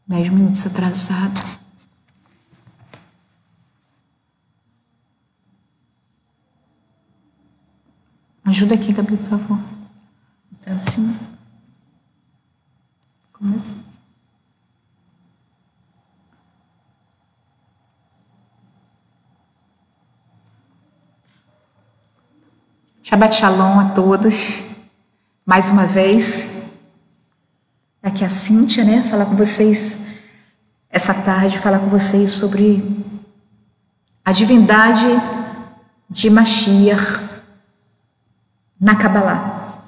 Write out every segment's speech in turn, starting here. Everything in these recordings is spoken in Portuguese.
10 minutos atrasado. Ajuda aqui, Gabi, por favor. Tá assim. Começou. Shabbat Shalom a todos. Mais uma vez. Aqui a Cíntia, né? Falar com vocês essa tarde, falar com vocês sobre a divindade de Mashiach na Kabbalah,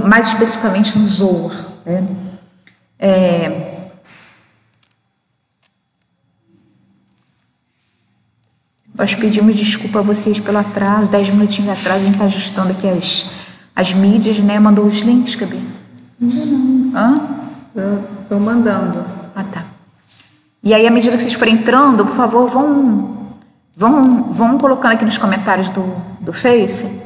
mais especificamente no Zohar, né? Nós pedimos desculpa a vocês pelo atraso, 10 minutinhos atrás, a gente está ajustando aqui as mídias, né? Mandou os links, Gabi? Ainda não. Hã? Estou mandando. Ah, tá. E aí, à medida que vocês forem entrando, por favor, vão colocando aqui nos comentários do Face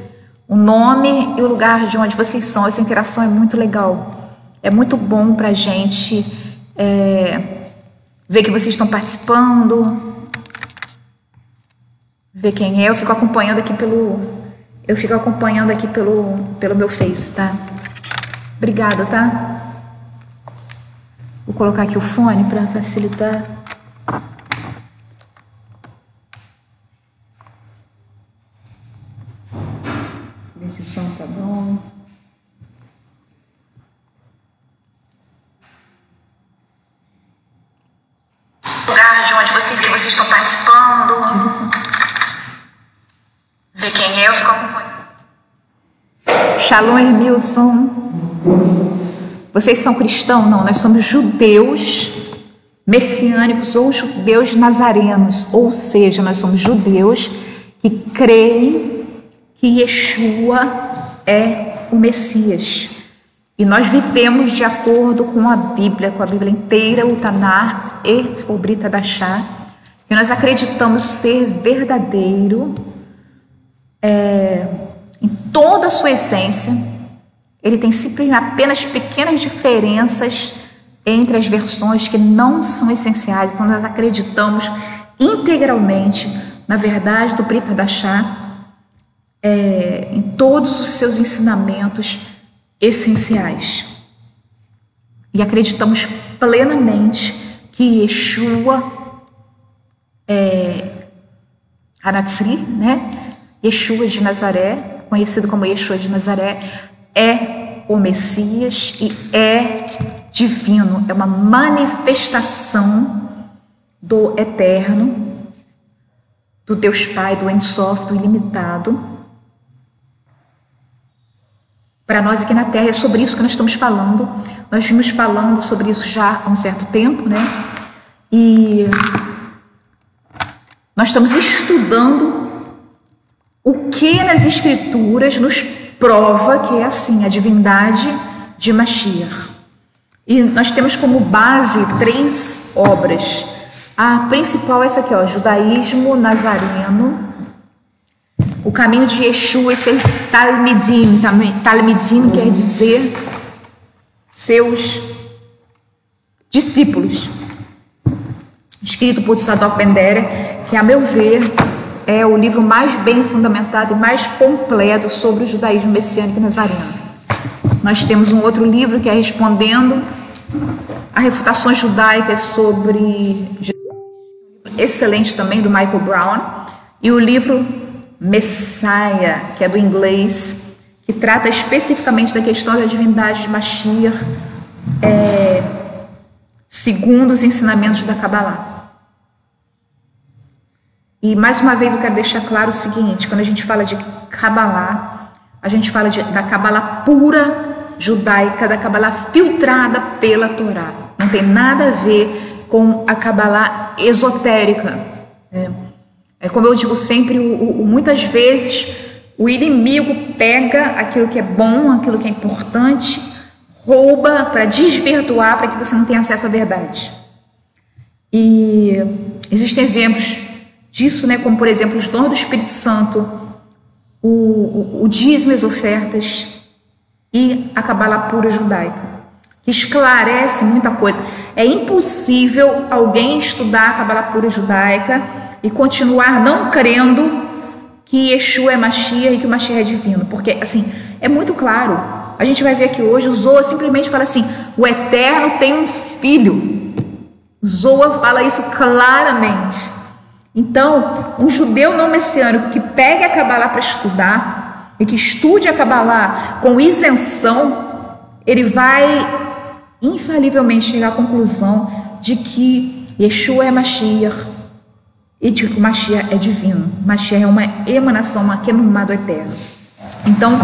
o nome e o lugar de onde vocês são. Essa interação é muito legal. É muito bom para a gente ver que vocês estão participando, ver quem é. Eu fico acompanhando aqui pelo meu Face, tá? Obrigada, tá? Vou colocar aqui o fone para facilitar. Ver se o som tá bom. Lugar de onde vocês estão participando. Ver quem é, eu fico acompanhando. Shalom, Hermilson. Vocês são cristãos? Não, nós somos judeus messiânicos ou judeus nazarenos, ou seja, nós somos judeus que creem que Yeshua é o Messias. E nós vivemos de acordo com a Bíblia inteira, o Tanar e o Brit Hadashah, que nós acreditamos ser verdadeiro em toda a sua essência. Ele tem apenas pequenas diferenças entre as versões que não são essenciais. Então, nós acreditamos integralmente na verdade do Brit Hadashah, em todos os seus ensinamentos essenciais. E acreditamos plenamente que Yeshua Hanatzri, né? Yeshua de Nazaré, conhecido como Yeshua de Nazaré, é o Messias e é divino, é uma manifestação do Eterno, do Deus Pai, do Ein Sof, do Ilimitado. Para nós aqui na Terra é sobre isso que nós estamos falando. Nós vimos falando sobre isso já há um certo tempo, né? E nós estamos estudando o que nas Escrituras nos prova que é assim, a divindade de Mashiach. E nós temos como base 3 obras. A principal é essa aqui, ó, Judaísmo Nazareno, o caminho de Yeshua e seus Talmidim. Talmidim quer dizer seus discípulos. Escrito por Tzadok Ben Dere, que a meu ver é o livro mais bem fundamentado e mais completo sobre o judaísmo messiânico nazareno. Nós temos um outro livro que é Respondendo a Refutações Judaicas sobre excelente também, do Michael Brown, e o livro Messiah, que é do inglês, que trata especificamente da questão da divindade de Mashiach, segundo os ensinamentos da Kabbalah. E mais uma vez eu quero deixar claro o seguinte: quando a gente fala de Kabbalah, a gente fala da Kabbalah pura judaica, da Kabbalah filtrada pela Torá. Não tem nada a ver com a Kabbalah esotérica. É como eu digo sempre, muitas vezes o inimigo pega aquilo que é bom, aquilo que é importante, rouba para desvirtuar, para que você não tenha acesso à verdade. E existem exemplos disso, né, como por exemplo os dons do Espírito Santo, o dízimo e as ofertas e a Kabbalah pura judaica, que esclarece muita coisa. É impossível alguém estudar a Cabala pura judaica e continuar não crendo que Yeshua é Mashiach e que o Mashiach é divino, porque assim, é muito claro. A gente vai ver aqui hoje, o Zohar simplesmente fala assim, o Eterno tem um filho. O Zohar fala isso claramente. Então, um judeu não messiânico que pegue a Cabala para estudar e que estude a Cabala com isenção, ele vai infalivelmente chegar à conclusão de que Yeshua é Mashiach e de que o Mashiach é divino. Mashiach é uma emanação, uma quenumá do Eterno. Então,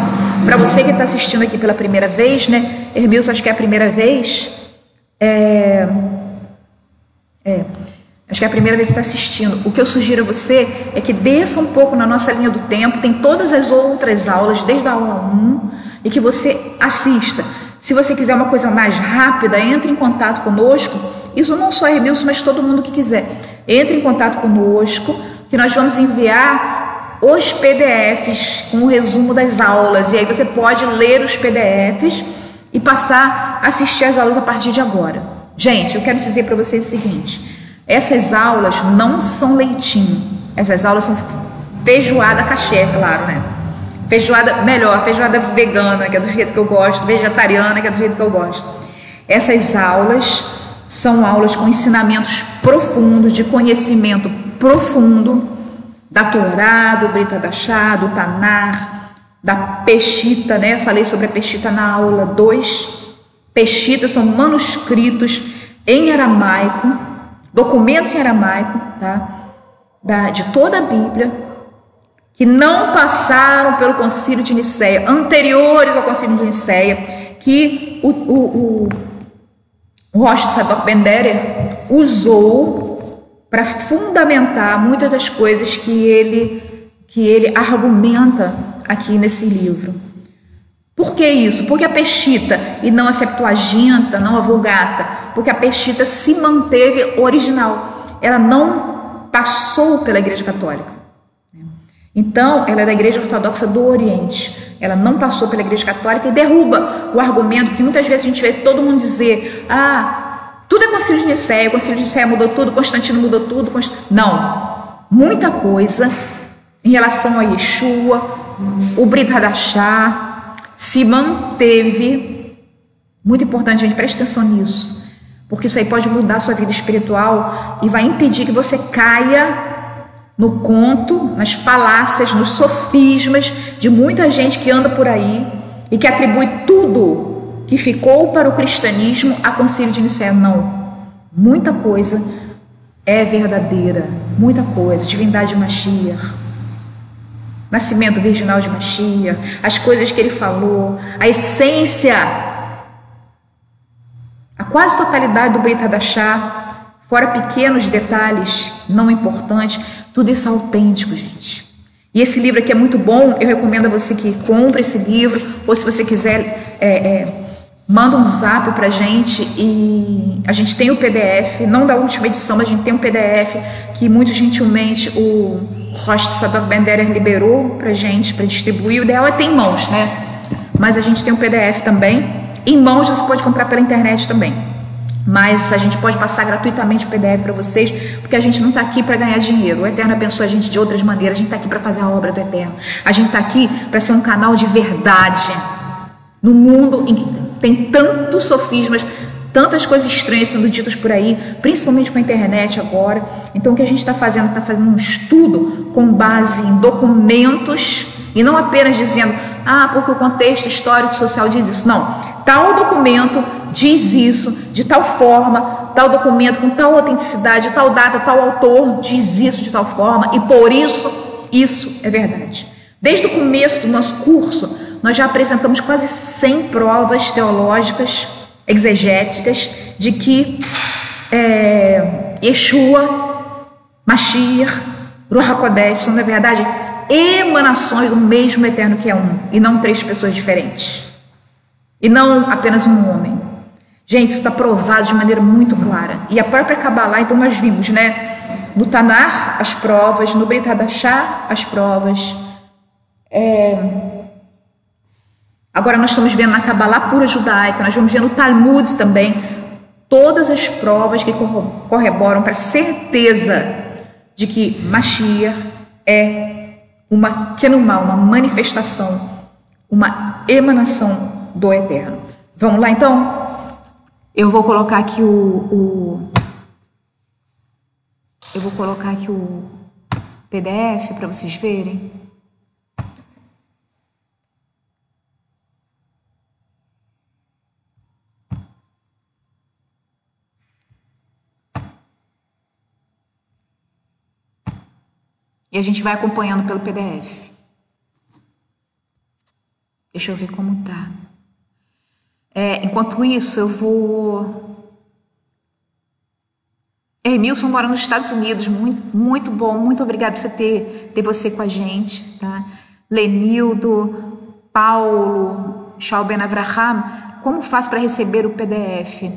para você que está assistindo aqui pela primeira vez, né, Hermilson, acho que é a primeira vez, acho que é a primeira vez que está assistindo. O que eu sugiro a você é que desça um pouco na nossa linha do tempo, tem todas as outras aulas, desde a aula 1, e que você assista. Se você quiser uma coisa mais rápida, entre em contato conosco. Isso não só Hermilson, mas todo mundo que quiser. Entre em contato conosco, que nós vamos enviar os PDFs com o resumo das aulas. E aí você pode ler os PDFs e passar a assistir as aulas a partir de agora. Gente, eu quero dizer para vocês o seguinte: essas aulas não são leitinho. Essas aulas são feijoada caché, claro, né? Feijoada melhor, feijoada vegana, que é do jeito que eu gosto, vegetariana, que é do jeito que eu gosto. Essas aulas são aulas com ensinamentos profundos, de conhecimento profundo da Torá, do Brit Hadashah, do Tanar, da Peshita, né? Falei sobre a Peshita na aula 2. Peshita são manuscritos em aramaico, documentos em aramaico, tá? De toda a Bíblia, que não passaram pelo Concílio de Nicéia, anteriores ao Concílio de Nicéia, que o Rosh Tzadok Ben Derer usou para fundamentar muitas das coisas que ele argumenta aqui nesse livro. Por que isso? Porque a Peshita e não a Septuaginta, não a Vulgata, porque a Peshita se manteve original, ela não passou pela Igreja Católica. Então, ela é da Igreja Ortodoxa do Oriente. Ela não passou pela Igreja Católica e derruba o argumento que muitas vezes a gente vê todo mundo dizer: tudo é Concílio de Nicéia, o Concílio de Nicéia mudou tudo, Constantino mudou tudo. Não, muita coisa em relação a Yeshua, o Brit Hadashah se manteve. Muito importante, gente, preste atenção nisso, porque isso aí pode mudar a sua vida espiritual e vai impedir que você caia no conto, nas falácias, nos sofismas de muita gente que anda por aí e que atribui tudo que ficou para o cristianismo a Concílio de Nicéia. Não, muita coisa é verdadeira, muita coisa, divindade de Mashiach, nascimento virginal de Mashiach, as coisas que ele falou, a essência, a quase totalidade do Brit Hadashah, fora pequenos detalhes não importantes, tudo isso é autêntico, gente. E esse livro aqui é muito bom, eu recomendo a você que compre esse livro, ou se você quiser, manda um zap pra gente, e a gente tem o PDF, não da última edição, mas a gente tem um PDF que muito gentilmente o Rosh Tzadok Ben Derer liberou pra gente, para distribuir. O ideal é ter em mãos, né? Mas a gente tem um PDF também, em mãos você pode comprar pela internet também. Mas a gente pode passar gratuitamente o PDF para vocês, porque a gente não está aqui para ganhar dinheiro. O Eterno abençoa a gente de outras maneiras. A gente está aqui para fazer a obra do Eterno. A gente está aqui para ser um canal de verdade no mundo em que tem tantos sofismas, tantas coisas estranhas sendo ditas por aí, principalmente com a internet agora. Então o que a gente está fazendo um estudo com base em documentos e não apenas dizendo, porque o contexto histórico e social diz isso. Não, tal documento diz isso, de tal forma, tal documento com tal autenticidade, tal data, tal autor diz isso de tal forma, e por isso, isso é verdade. Desde o começo do nosso curso, nós já apresentamos quase 100 provas teológicas, exegéticas, de que Yeshua, Mashiach, Ruach HaKodesh são, na verdade, emanações do mesmo Eterno que é um, e não 3 pessoas diferentes, e não apenas um homem. Gente, isso está provado de maneira muito clara. E a própria Kabbalah, então nós vimos, né? No Tanar, as provas, no Brit Hadashah, as provas. Agora nós estamos vendo na Kabbalah pura judaica, nós vamos ver no Talmud também todas as provas que corroboram para a certeza de que Mashiach é uma Kenumá, uma manifestação, uma emanação do Eterno. Vamos lá então? Eu vou colocar aqui o PDF para vocês verem. E a gente vai acompanhando pelo PDF. Deixa eu ver como tá. Enquanto isso, eu vou... Emilson mora nos Estados Unidos, muito bom, muito obrigada por você ter você com a gente, tá? Lenildo, Paulo, Shaul Ben Avraham, como faz para receber o PDF?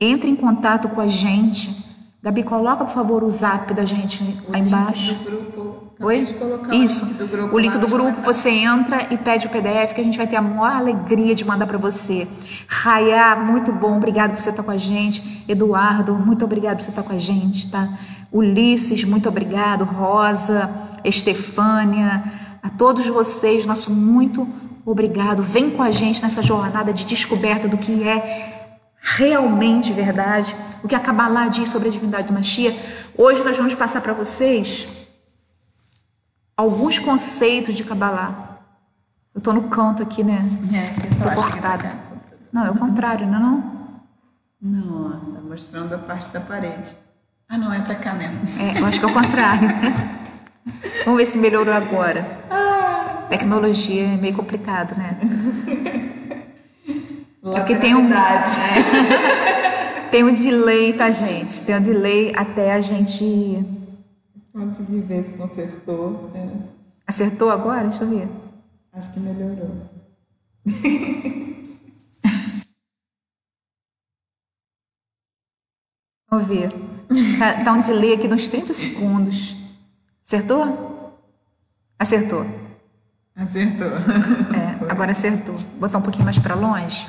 Entre em contato com a gente. Gabi, coloca, por favor, o zap da gente aí embaixo. Do grupo. Oi? Isso. O link do grupo, você entra e pede o PDF, que a gente vai ter a maior alegria de mandar para você. Rayá, muito bom, obrigado por você estar com a gente. Eduardo, muito obrigado por você estar com a gente, tá? Ulisses, muito obrigado. Rosa, Estefânia, a todos vocês, nosso muito obrigado. Vem com a gente nessa jornada de descoberta do que é realmente verdade, o que a Kabbalah diz sobre a divindade do Mashiach. Hoje nós vamos passar para vocês alguns conceitos de Kabbalah. Eu estou no canto aqui, né? Estou cortada. Não, é o contrário, não é não? Não, está mostrando a parte da parede. Ah, não, é para cá mesmo. Eu acho que é o contrário. Vamos ver se melhorou agora. Tecnologia é meio complicado, né? É porque tem tem um delay, tá, gente? Tem um delay até a gente... Consegui ver se consertou. Acertou agora? Deixa eu ver. Acho que melhorou. Vamos ver. Tá um delay aqui de uns 30 segundos. Acertou? Acertou. Acertou. Agora acertou. Vou botar um pouquinho mais para longe.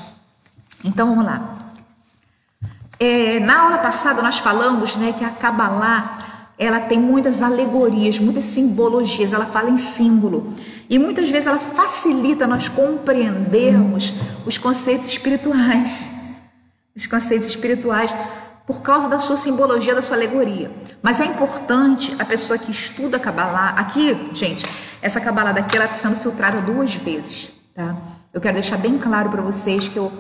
Então, vamos lá. Na aula passada nós falamos, né, que a Kabbalah, ela tem muitas alegorias, muitas simbologias, ela fala em símbolo. E muitas vezes ela facilita nós compreendermos os conceitos espirituais. Os conceitos espirituais por causa da sua simbologia, da sua alegoria. Mas é importante a pessoa que estuda a Kabbalah, aqui, gente, essa Kabbalah daqui, ela está sendo filtrada 2 vezes, tá? Eu quero deixar bem claro para vocês que eu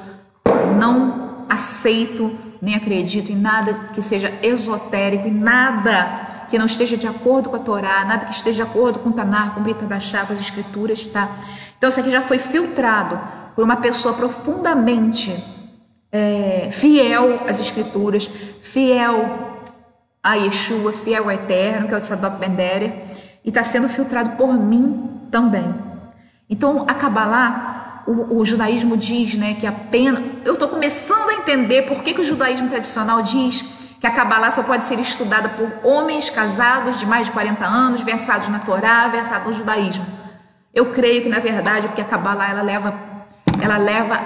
não aceito nem acredito em nada que seja esotérico, em nada que não esteja de acordo com a Torá, nada que esteja de acordo com o Tanar, com o Brit Hadashah, com as escrituras, tá? Então isso aqui já foi filtrado por uma pessoa profundamente fiel às escrituras, fiel a Yeshua, fiel ao Eterno, que é o Tzadok Ben Derer, e está sendo filtrado por mim também. Então a Kabbalah, o judaísmo diz, né, que apenas... Eu estou começando a entender por que o judaísmo tradicional diz que a Kabbalah só pode ser estudada por homens casados de mais de 40 anos, versados na Torá, versados no judaísmo. Eu creio que, na verdade, porque a Kabbalah ela leva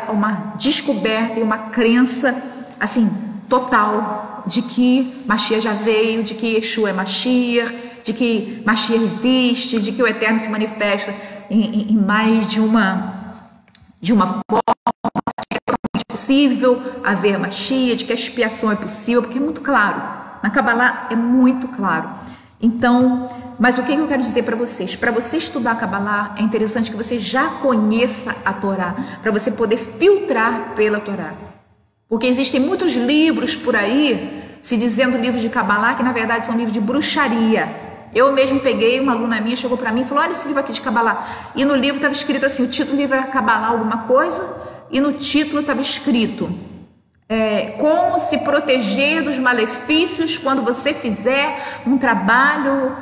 a uma descoberta e uma crença, assim, total, de que Mashiach já veio, de que Yeshua é Mashiach, de que Mashiach existe, de que o Eterno se manifesta em mais de uma forma, que é totalmente possível haver Mashiach, de que a expiação é possível, porque é muito claro. Na Kabbalah é muito claro. Então, mas o que eu quero dizer para vocês? Para você estudar a Kabbalah, é interessante que você já conheça a Torá, para você poder filtrar pela Torá. Porque existem muitos livros por aí, se dizendo livros de Kabbalah, que na verdade são livros de bruxaria. Eu mesmo peguei, uma aluna minha chegou para mim e falou, olha esse livro aqui de Kabbalah. E no livro estava escrito assim, o título do livro era Kabbalah alguma coisa, e no título estava escrito como se proteger dos malefícios quando você fizer um trabalho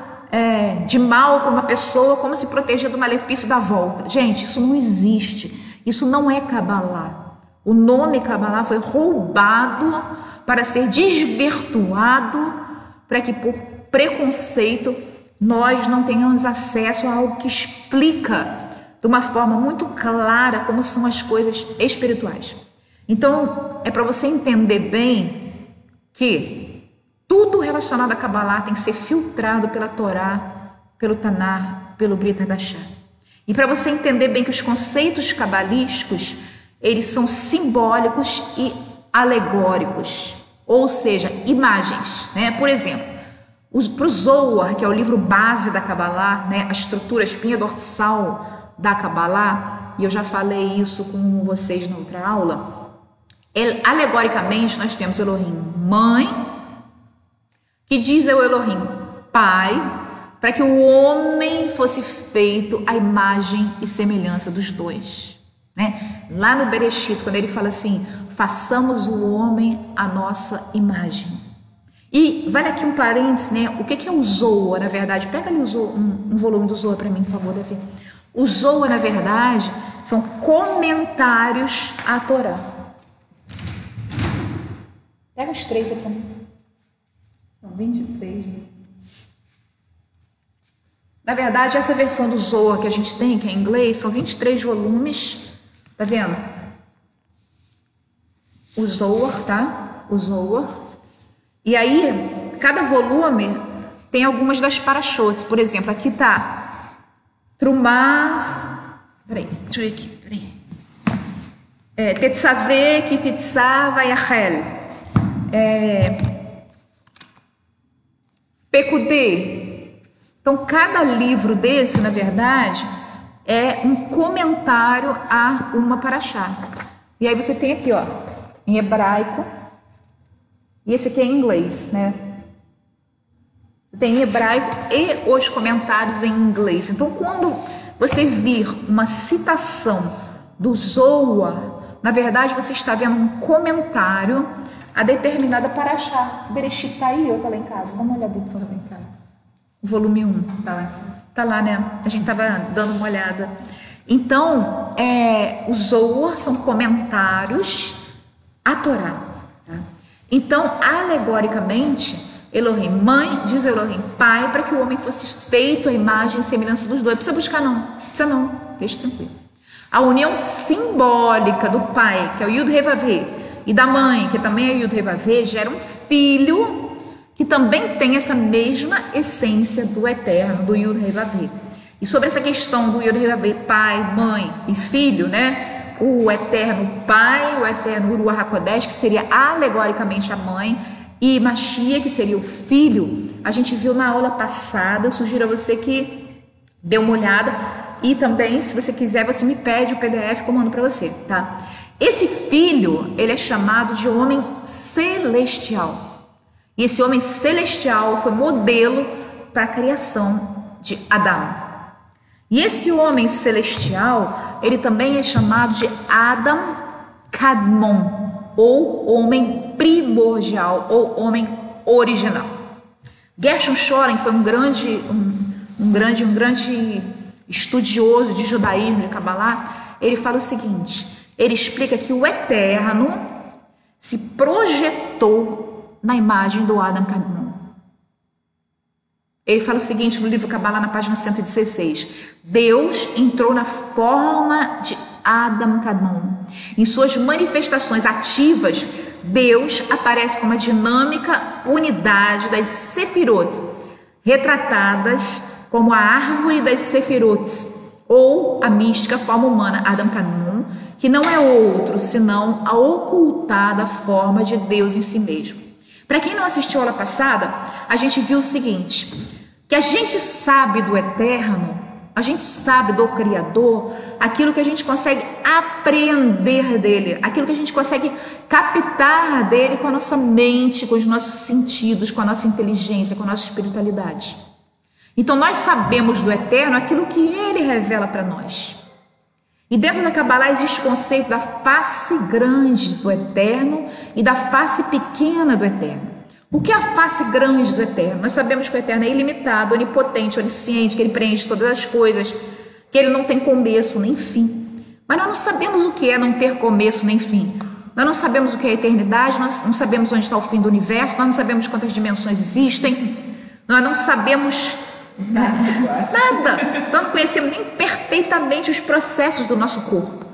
de mal para uma pessoa, como se proteger do malefício da volta. Gente, isso não existe, isso não é Kabbalah. O nome Kabbalah foi roubado para ser desvirtuado, para que por preconceito nós não tenhamos acesso a algo que explica de uma forma muito clara como são as coisas espirituais. Então, é para você entender bem que tudo relacionado a Kabbalah tem que ser filtrado pela Torá, pelo Tanar, pelo Brit Hadashah. E para você entender bem que os conceitos cabalísticos, eles são simbólicos e alegóricos, ou seja, imagens, né? Por exemplo, para o Zohar, que é o livro base da Kabbalah, né? A estrutura, a espinha dorsal da Kabbalah, e eu já falei isso com vocês na outra aula, alegoricamente nós temos Elohim mãe, que diz ao Elohim pai, para que o homem fosse feito à imagem e semelhança dos dois, né? Lá no Bereshit, quando ele fala assim, façamos o homem à nossa imagem. E vale aqui um parênteses, né? O que é o Zohar, na verdade? Pega ali um volume do Zohar para mim, por favor, Davi. O Zohar, na verdade, são comentários à Torá. Pega os 3 aí para mim. São 23, né? Na verdade, essa versão do Zohar que a gente tem, que é em inglês, são 23 volumes. Tá vendo? O Zohar, tá? O Zohar. E aí, cada volume tem algumas das parashotes. Por exemplo, aqui tá Trumás. Peraí, deixa eu ver aqui. Peraí. Tetzaveh, Kititzav, Vayachel. Pekudê. Então, cada livro desse, na verdade, é um comentário a uma paraxá. E aí você tem aqui, ó, em hebraico, e esse aqui é em inglês, né? Tem em hebraico e os comentários em inglês. Então, quando você vir uma citação do Zohar, na verdade, você está vendo um comentário a determinada paraxá. O Bereshit tá aí ou tá lá em casa? Dá uma olhada aí, por favor, em casa. Volume 1, tá lá. Tá lá, né? A gente tava dando uma olhada. Então, os Zohar são comentários à Torá. Tá? Então, alegoricamente, Elohim mãe, diz Elohim pai, para que o homem fosse feito à imagem e semelhança dos dois. Não precisa buscar não, precisa não, deixa tranquilo. A união simbólica do pai, que é o Yud Hei Vav Hei, e da mãe, que também é Yud Hei Vav Hei, gera um filho que também tem essa mesma essência do eterno, do Yud Hei Vav Hei. E sobre essa questão do Yud Hei Vav Hei, pai, mãe e filho, né? O eterno pai, o eterno Uruah HaKodesh, que seria alegoricamente a mãe, e Mashiach, que seria o filho, a gente viu na aula passada. Eu sugiro a você que dê uma olhada, e também, se você quiser, você me pede o PDF que eu mando para você, tá? Esse filho, ele é chamado de homem celestial. E esse homem celestial foi modelo para a criação de Adão. E esse homem celestial, ele também é chamado de Adam Kadmon, ou homem primordial, ou homem original. Gershon Schoren foi um grande estudioso de judaísmo, de Kabbalah. Ele fala o seguinte, ele explica que o Eterno se projetou na imagem do Adam Kadmon. Ele fala o seguinte no livro Kabbalah, na página 116. Deus entrou na forma de Adam Kadmon. Em suas manifestações ativas, Deus aparece como a dinâmica unidade das Sefirot, retratadas como a árvore das Sefirot, ou a mística forma humana Adam Kadmon, que não é outro senão a ocultada forma de Deus em si mesmo. Para quem não assistiu a aula passada, a gente viu o seguinte, que a gente sabe do Eterno, a gente sabe do Criador, aquilo que a gente consegue apreender dele, aquilo que a gente consegue captar dele com a nossa mente, com os nossos sentidos, com a nossa inteligência, com a nossa espiritualidade. Então nós sabemos do Eterno aquilo que ele revela para nós. E dentro da Kabbalah existe o conceito da face grande do Eterno e da face pequena do Eterno. O que é a face grande do Eterno? Nós sabemos que o Eterno é ilimitado, onipotente, onisciente, que ele preenche todas as coisas, que ele não tem começo nem fim. Mas nós não sabemos o que é não ter começo nem fim. Nós não sabemos o que é a eternidade, nós não sabemos onde está o fim do universo, nós não sabemos quantas dimensões existem, nós não sabemos Nada. Nós não conhecemos nem perfeitamente os processos do nosso corpo.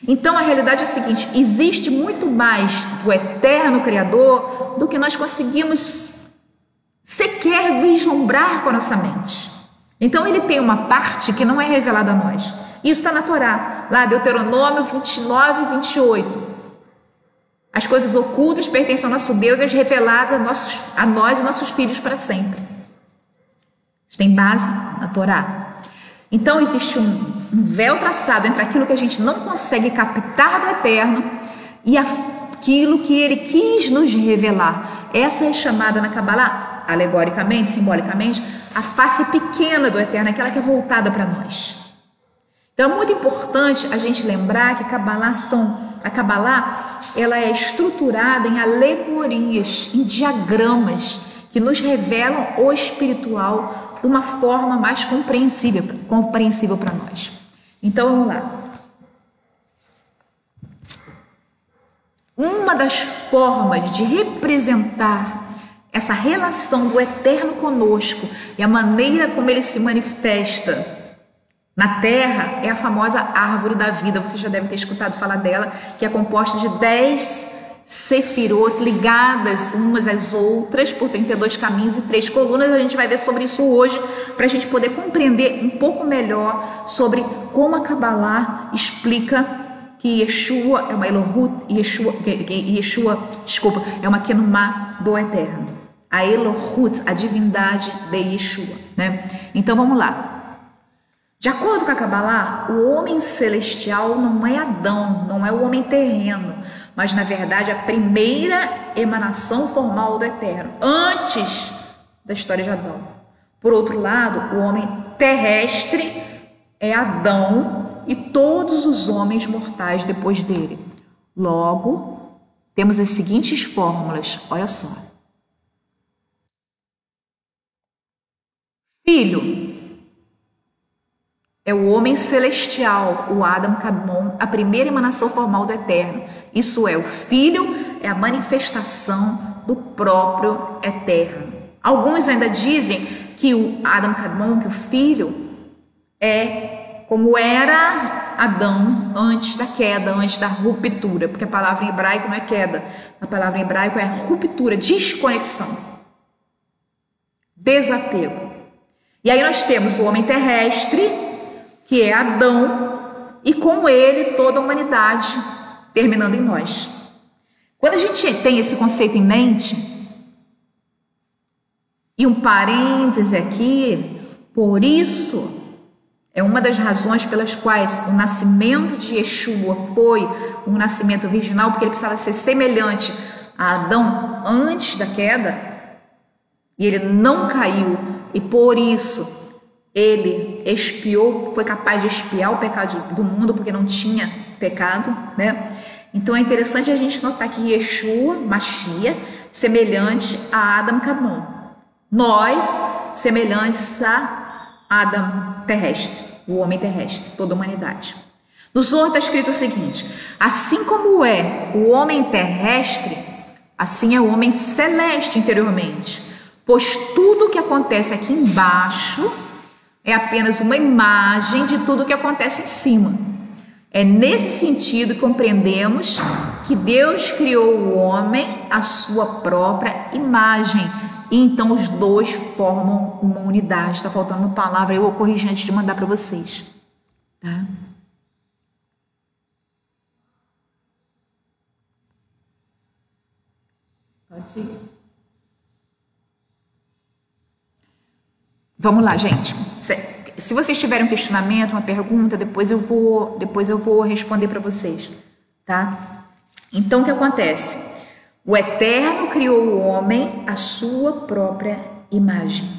Então a realidade é a seguinte: existe muito mais do eterno Criador do que nós conseguimos sequer vislumbrar com a nossa mente. Então ele tem uma parte que não é revelada a nós. Isso está na Torá, lá Deuteronômio 29 e 28. As coisas ocultas pertencem ao nosso Deus e as reveladas a nós e nossos filhos para sempre. Isso tem base na Torá. Então existe um véu traçado entre aquilo que a gente não consegue captar do eterno e aquilo que ele quis nos revelar. Essa é chamada na Kabbalah, alegoricamente, simbolicamente, a face pequena do eterno, aquela que é voltada para nós. Então é muito importante a gente lembrar que a Kabbalah ela é estruturada em alegorias, em diagramas que nos revelam o espiritual de uma forma mais compreensível para nós. Então vamos lá. Uma das formas de representar essa relação do eterno conosco e a maneira como ele se manifesta na Terra é a famosa árvore da vida. Você já deve ter escutado falar dela, que é composta de 10 sefirot ligadas umas às outras por 32 caminhos e 3 colunas. A gente vai ver sobre isso hoje, para a gente poder compreender um pouco melhor sobre como a Kabbalah explica que Yeshua é uma Elohut, é uma Kenumá do Eterno. A Elohut, a divindade de Yeshua, né? Então vamos lá. De acordo com a Kabbalah, o homem celestial não é Adão, não é o homem terreno, mas na verdade a primeira emanação formal do Eterno, antes da história de Adão. Por outro lado, o homem terrestre é Adão e todos os homens mortais depois dele. Logo, temos as seguintes fórmulas, olha só. Filho é o homem celestial, o Adam Kadmon, a primeira emanação formal do Eterno. Isso é, o Filho é a manifestação do próprio Eterno. Alguns ainda dizem que o Adam Kadmon, que o Filho, é como era Adão antes da queda, antes da ruptura, porque a palavra em hebraico não é queda, a palavra em hebraico é ruptura, desconexão, desapego. E aí nós temos o homem terrestre, que é Adão, e com ele toda a humanidade, terminando em nós. Quando a gente tem esse conceito em mente, e um parêntese aqui, por isso é uma das razões pelas quais o nascimento de Yeshua foi um nascimento virginal, porque ele precisava ser semelhante a Adão antes da queda, e ele não caiu, e por isso ele expiou, foi capaz de expiar o pecado do mundo, porque não tinha pecado, né? Então é interessante a gente notar que Yeshua, Mashiach, semelhante a Adam Kadmon. Nós, semelhantes a Adam terrestre, o homem terrestre, toda a humanidade. No Zohar está escrito o seguinte: assim como é o homem terrestre, assim é o homem celeste interiormente, pois tudo o que acontece aqui embaixo é apenas uma imagem de tudo o que acontece em cima. É nesse sentido que compreendemos que Deus criou o homem à sua própria imagem. E então os dois formam uma unidade. Está faltando uma palavra, eu vou corrigir antes de mandar para vocês. Tá? Pode seguir. Vamos lá, gente. Se vocês tiverem um questionamento, uma pergunta, depois eu vou responder para vocês, tá? Então, o que acontece? O Eterno criou o homem à sua própria imagem.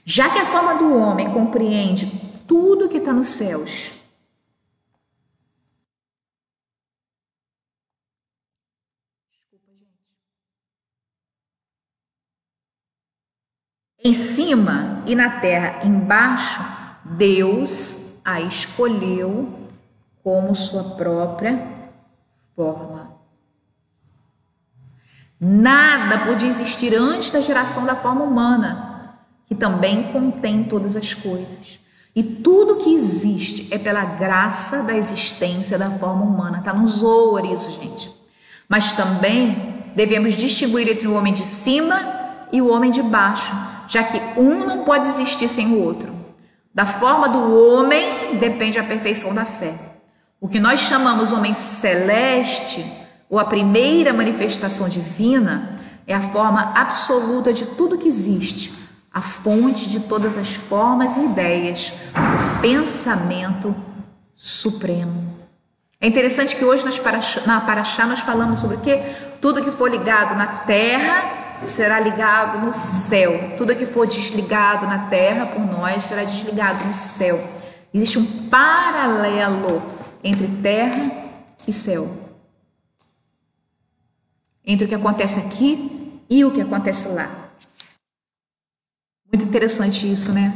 Já que a forma do homem compreende tudo que está nos céus, em cima e na terra embaixo, Deus a escolheu como sua própria forma. Nada podia existir antes da geração da forma humana. que também contém todas as coisas. E tudo que existe é pela graça da existência da forma humana. Está no Zohar isso, gente. Mas também devemos distinguir entre o homem de cima e o homem de baixo, já que um não pode existir sem o outro. Da forma do homem depende a perfeição da fé. O que nós chamamos homem celeste, ou a primeira manifestação divina, é a forma absoluta de tudo que existe, a fonte de todas as formas e ideias, o pensamento supremo. É interessante que hoje na Paraxá nós falamos sobre o quê? Tudo que for ligado na terra será ligado no céu. Tudo que for desligado na terra por nós será desligado no céu. Existe um paralelo entre terra e céu. Entre o que acontece aqui e o que acontece lá. Muito interessante isso, né?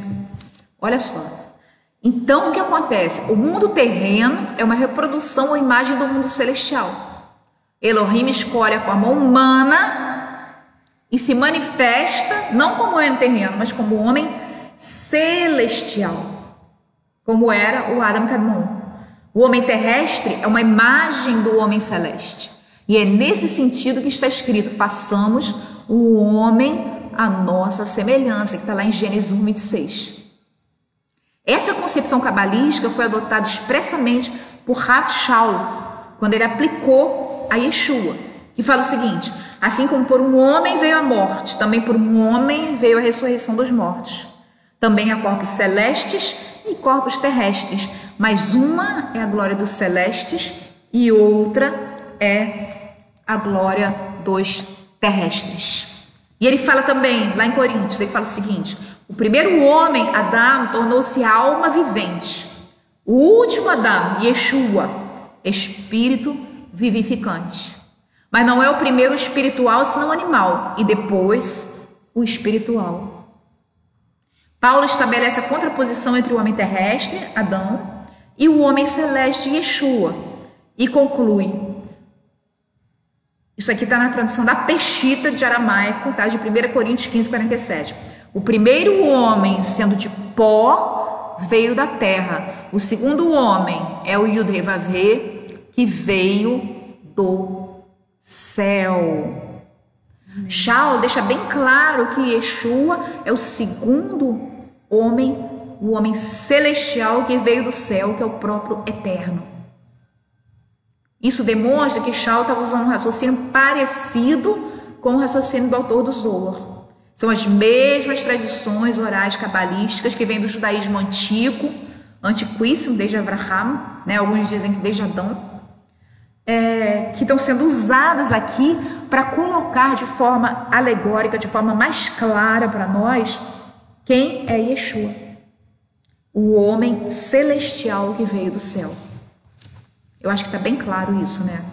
Olha só. Então, o que acontece? O mundo terreno é uma reprodução ou imagem do mundo celestial. Elohim escolhe a forma humana e se manifesta não como homem terreno, mas como homem celestial, como era o Adam Kadmon. O homem terrestre é uma imagem do homem celeste. E é nesse sentido que está escrito: façamos o homem a nossa semelhança, que está lá em Gênesis 1:26. Essa concepção cabalística foi adotada expressamente por Rav Shaul, quando ele aplicou a Yeshua, que fala o seguinte: assim como por um homem veio a morte, também por um homem veio a ressurreição dos mortos. Também há corpos celestes e corpos terrestres, mas uma é a glória dos celestes e outra é a glória dos terrestres. E ele fala também, lá em Coríntios, ele fala o seguinte: o primeiro homem, Adão, tornou-se alma vivente. O último Adão, Yeshua, espírito vivificante. Mas não é o primeiro espiritual, senão animal, e depois o espiritual. Paulo estabelece a contraposição entre o homem terrestre, Adão, e o homem celeste, Yeshua, e conclui. Isso aqui está na tradução da Peshita de aramaico, tá? De 1 Coríntios 15:47. O primeiro homem, sendo de pó, veio da terra. O segundo homem é o Yud-Heh Vav-Heh, que veio do céu. Shaul deixa bem claro que Yeshua é o segundo homem, o homem celestial que veio do céu, que é o próprio Eterno. Isso demonstra que Shaul estava usando um raciocínio parecido com o raciocínio do autor do Zohar. São as mesmas tradições orais cabalísticas que vêm do judaísmo antigo, antiquíssimo, desde Abraham, né? Alguns dizem que desde Adão, que estão sendo usadas aqui para colocar de forma alegórica, de forma mais clara para nós, quem é Yeshua, o homem celestial que veio do céu. Eu acho que está bem claro isso, né?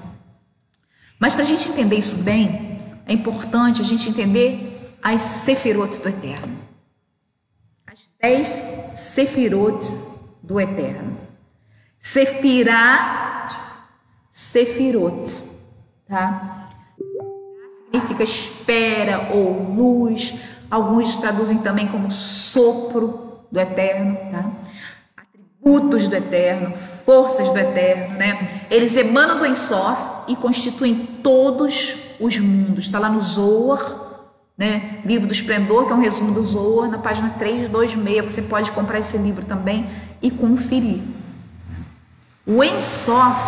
Mas para a gente entender isso bem, é importante a gente entender as Sefirot do Eterno. As 10 Sefirot do Eterno. Sefirá, Sefirot, tá? Significa espera ou luz. Alguns traduzem também como sopro do Eterno, tá? Atributos do Eterno, forças do Eterno, né? Eles emanam do Ein Sof e constituem todos os mundos. Está lá no Zohar, né? Livro do Esplendor, que é um resumo do Zohar, na página 326. Você pode comprar esse livro também e conferir. O Ein Sof,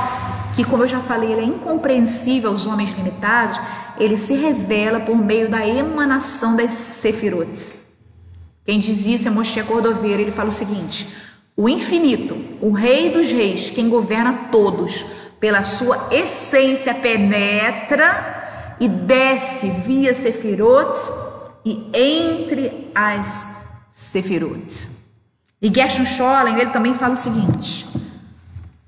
que, como eu já falei, ele é incompreensível aos homens limitados, ele se revela por meio da emanação das Sefirot. Quem diz isso é Moshe Cordoveiro. Ele fala o seguinte: o infinito, o rei dos reis, quem governa todos, pela sua essência penetra e desce via Sefirot e entre as Sefirot. E Gershon Scholem, ele também fala o seguinte: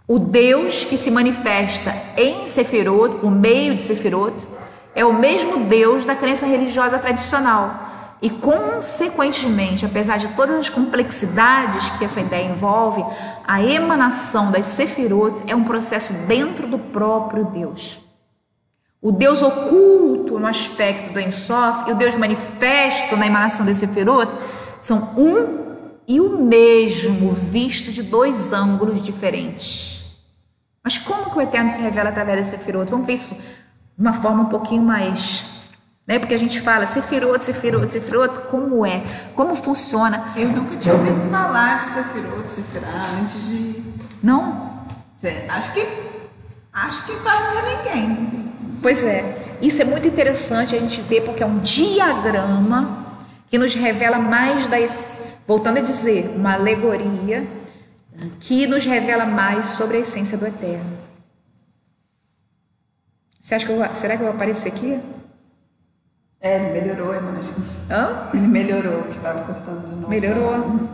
o Deus que se manifesta em Sefirot, por meio de Sefirot, é o mesmo Deus da crença religiosa tradicional. E, consequentemente, apesar de todas as complexidades que essa ideia envolve, a emanação das Sefirot é um processo dentro do próprio Deus. O Deus oculto no aspecto do Ein Sof e o Deus manifesto na emanação das Sefirot são um e o mesmo, visto de dois ângulos diferentes. Mas como que o Eterno se revela através da Sefirot? Vamos ver isso de uma forma um pouquinho mais, né? Porque a gente fala Sefirot, como é? Como funciona? Eu nunca tinha ouvido falar de Sefirot, Sefirá, antes de... Não? Acho que quase ninguém. Pois é, isso é muito interessante a gente ver, porque é um diagrama que nos revela mais voltando a dizer, uma alegoria que nos revela mais sobre a essência do Eterno. Você acha que será que eu vou aparecer aqui? Ele melhorou, imagina. Hã? Ele melhorou, que estava cortando de novo. Melhorou?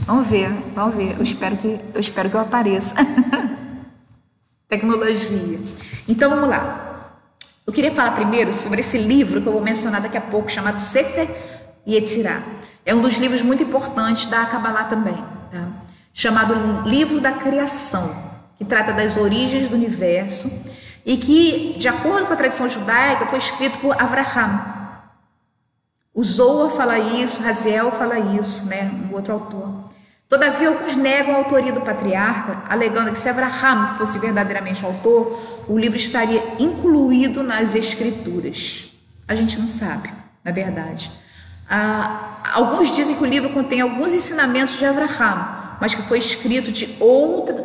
Vamos ver. Eu espero que eu apareça. Tecnologia. Então vamos lá. Eu queria falar primeiro sobre esse livro que eu vou mencionar daqui a pouco, chamado Sefer Yetzirah. É um dos livros muito importantes da Kabbalah também, tá? Chamado Livro da Criação, que trata das origens do universo e que, de acordo com a tradição judaica, foi escrito por Avraham. O Zohar fala isso, Raziel fala isso, né? Um outro autor. Todavia, alguns negam a autoria do patriarca, alegando que se Avraham fosse verdadeiramente o autor, o livro estaria incluído nas escrituras. A gente não sabe, na verdade. Alguns dizem que o livro contém alguns ensinamentos de Avraham, mas que foi escrito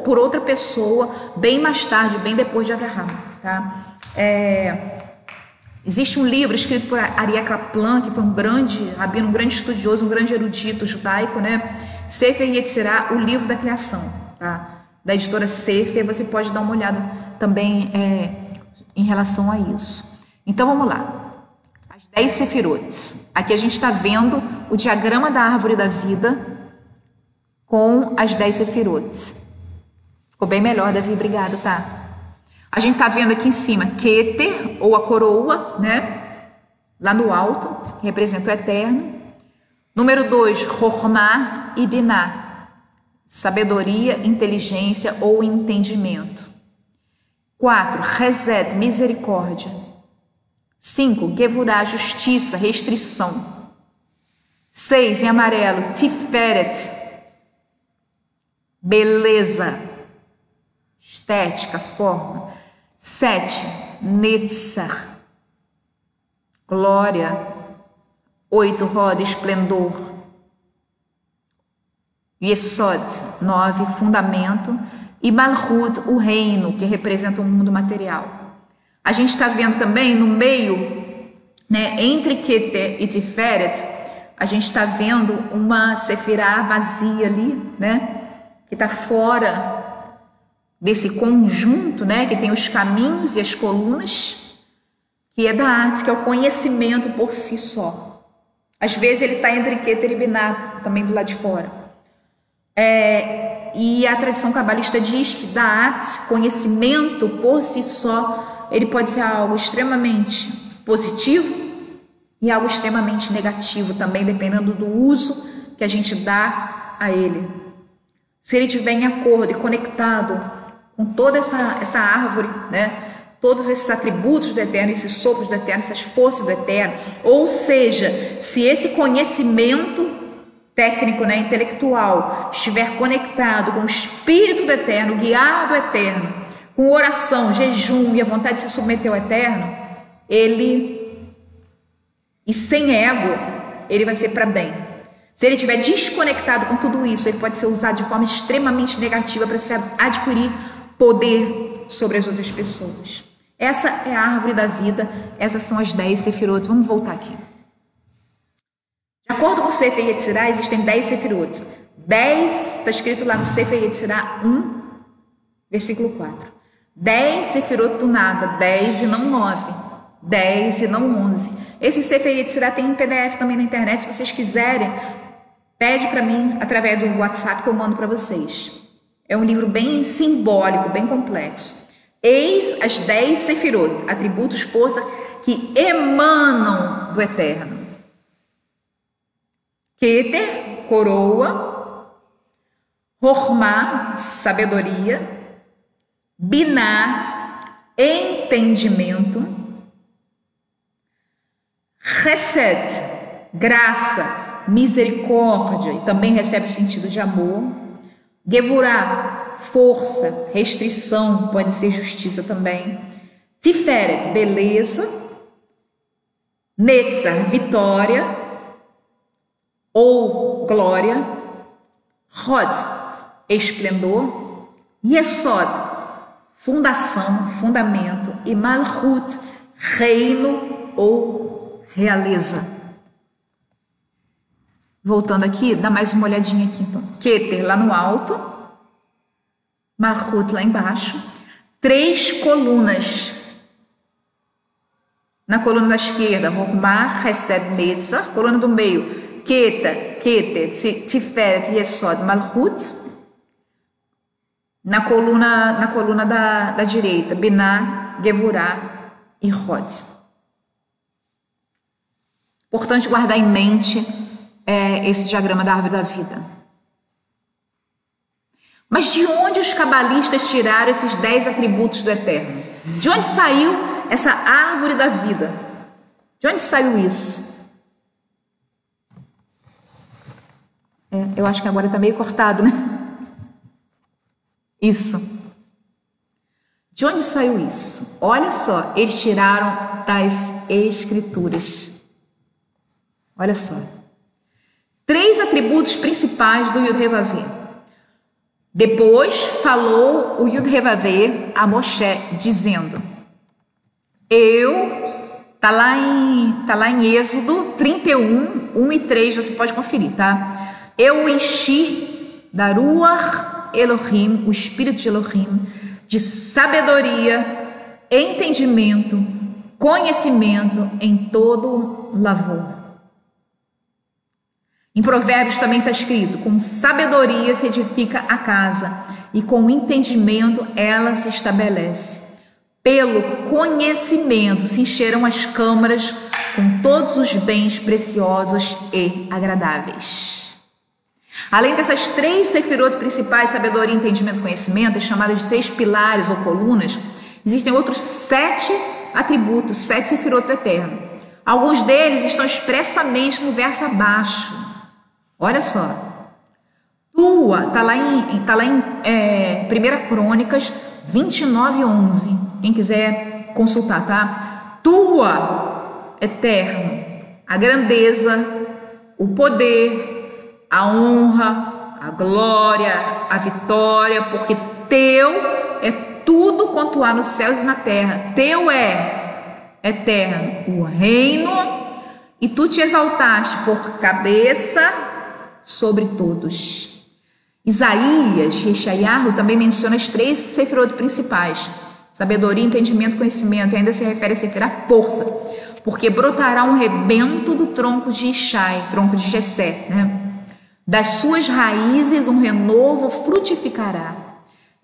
por outra pessoa bem mais tarde, bem depois de Avraham. Tá? Existe um livro escrito por Aryeh Kaplan, que foi um grande rabino, um grande estudioso, um grande erudito judaico, né? Sefer Yetzirah, o livro da criação, tá? Da editora Sefer. Você pode dar uma olhada também em relação a isso. Então vamos lá. As 10 Sefirot. Aqui a gente está vendo o diagrama da árvore da vida com as 10 Sefirot. Ficou bem melhor, Davi, obrigado, tá? A gente está vendo aqui em cima Keter, ou a coroa, né? Lá no alto, que representa o Eterno. Número 2, Chokhmah e Binah, sabedoria, inteligência ou entendimento. 4, Chesed, misericórdia. 5, Gevurah, justiça, restrição. 6, em amarelo, Tiferet, beleza, estética, forma. 7, Netzach, glória. 8, roda, esplendor. Yesod, 9, fundamento. E Malchut, o reino, que representa o mundo material. A gente está vendo também no meio, né, entre Keter e Tiferet, a gente está vendo uma Sefirah vazia ali, né, que está fora desse conjunto, né, que tem os caminhos e as colunas, que é da arte, que é o conhecimento por si só. Às vezes ele está entre Keter e Binah, também do lado de fora. E a tradição cabalista diz que Da'at, conhecimento por si só, ele pode ser algo extremamente positivo e algo extremamente negativo também, dependendo do uso que a gente dá a ele. Se ele estiver em acordo e conectado com toda essa árvore, né? Todos esses atributos do Eterno, esses sopros do Eterno, essas forças do Eterno, ou seja, se esse conhecimento técnico, né, intelectual, estiver conectado com o Espírito do Eterno, guiado do Eterno, com oração, jejum e a vontade de se submeter ao Eterno, e sem ego, ele vai ser para bem. Se ele estiver desconectado com tudo isso, ele pode ser usado de forma extremamente negativa para se adquirir poder sobre as outras pessoas. Essa é a árvore da vida, essas são as 10 Sefirot. Vamos voltar aqui. De acordo com o Sefer Yetzirah, existem 10 Sefirot. 10, está escrito lá no Sefer Yetzirah 1, versículo 4. 10 Sefirot do nada, 10 e não 9, 10 e não 11. Esse Sefer Yetzirah tem em PDF também na internet, se vocês quiserem, pede para mim através do WhatsApp que eu mando para vocês. É um livro bem simbólico, bem complexo. Eis as 10 Sefirot, atributos, força que emanam do Eterno. Keter, coroa. Chokhmah, sabedoria. Binah, entendimento. Chesed, graça, misericórdia, e também recebe o sentido de amor. Gevurah, força, restrição, pode ser justiça também. Tiferet, beleza. Netzar, vitória ou glória. Hod, esplendor. Yesod, fundação, fundamento. E Malchut, reino ou realeza. Voltando aqui, dá mais uma olhadinha aqui então. Keter lá no alto, Malchut lá embaixo, 3 colunas. Na coluna da esquerda, Hormah, Hesed, Netzar. Coluna do meio, Keter, Tiferet, Yesod, Malchut. Na coluna da direita, Binah, Gevurah e Hod. Importante guardar em mente esse diagrama da árvore da vida. Mas de onde os cabalistas tiraram esses 10 atributos do Eterno? De onde saiu essa árvore da vida? De onde saiu isso? Eu acho que agora está meio cortado, né? Isso. De onde saiu isso? Olha só, eles tiraram das Escrituras. Olha só. 3 atributos principais do Yud-Heh-Vaveh. Depois falou o Yud-Heh-Vaveh a Moshe, dizendo: tá lá em Êxodo 31, 1 e 3, você pode conferir, tá? Eu enchi da Ruach Elohim, o Espírito de Elohim, de sabedoria, entendimento, conhecimento em todo lavor. Em Provérbios também está escrito: com sabedoria se edifica a casa, e com entendimento ela se estabelece. Pelo conhecimento se encheram as câmaras com todos os bens preciosos e agradáveis. Além dessas 3 sefirot principais, sabedoria, entendimento e conhecimento, chamadas de 3 pilares ou colunas, existem outros 7 atributos, 7 sefirot do Eterno. Alguns deles estão expressamente no verso abaixo. Olha só. Tua, está lá em 1 Crônicas 29:11. Quem quiser consultar, tá? Tua, Eterno, a grandeza, o poder, a honra, a glória, a vitória, porque teu é tudo quanto há nos céus e na terra. Teu é, Eterno, o reino, e tu te exaltaste por cabeça sobre todos. Isaías, Yeshayahu também menciona as 3 sefirot principais: sabedoria, entendimento, conhecimento, e ainda se refere a sefirá força, porque brotará um rebento do tronco de Ishai, tronco de Jessé, né? Das suas raízes um renovo frutificará,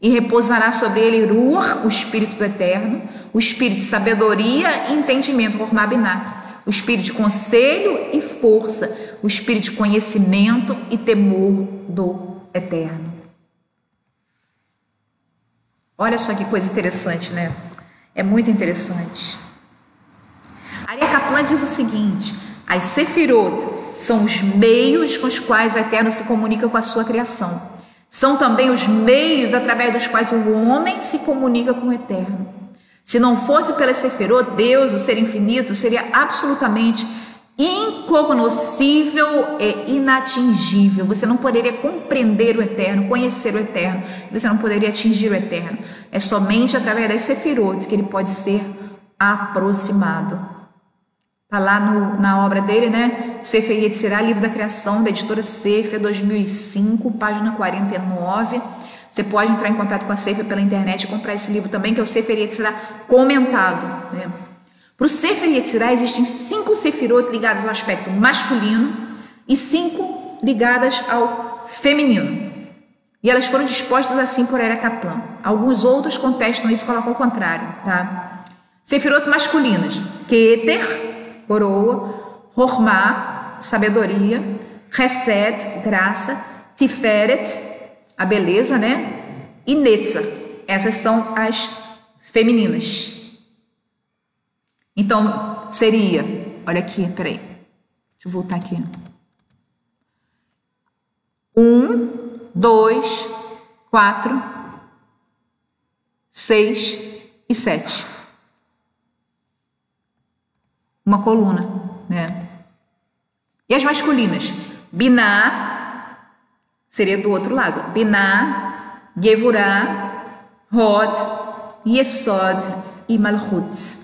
e repousará sobre ele Ruach, o Espírito do Eterno, o Espírito de sabedoria e entendimento, Hormah Binah, o Espírito de conselho e força, o Espírito de conhecimento e temor do Eterno. Olha só que coisa interessante, né? É muito interessante. Aryeh Kaplan diz o seguinte: as sefirot são os meios com os quais o Eterno se comunica com a sua criação. São também os meios através dos quais o homem se comunica com o Eterno. Se não fosse pela sefirot, Deus, o ser infinito, seria absolutamente incognoscível e inatingível. Você não poderia compreender o Eterno, conhecer o Eterno, você não poderia atingir o Eterno. É somente através das sefirot que ele pode ser aproximado. Está lá na obra dele, né? Sefer Yetzirah, livro da criação, da editora Sefer, 2005, página 49. Você pode entrar em contato com a Sefer pela internet e comprar esse livro também, que é o Sefer Yetzirah comentado, né? Para o Sefer Yetzirah existem 5 sefirot ligadas ao aspecto masculino e 5 ligadas ao feminino. E elas foram dispostas assim por Aryeh Kaplan. Alguns outros contestam isso e colocam ao contrário, tá? Sefirot masculinas: Keter, coroa; Hormah, sabedoria; Hesed, graça; Tiferet, a beleza, né? E Netzar, essas são as femininas. Então, seria, olha aqui, peraí, deixa Deixa eu voltar aqui. 1, 2, 4, 6 e 7. Uma coluna, né? E as masculinas? Biná seria do outro lado. Biná, Gevurah, Hod, Yesod e Malchut.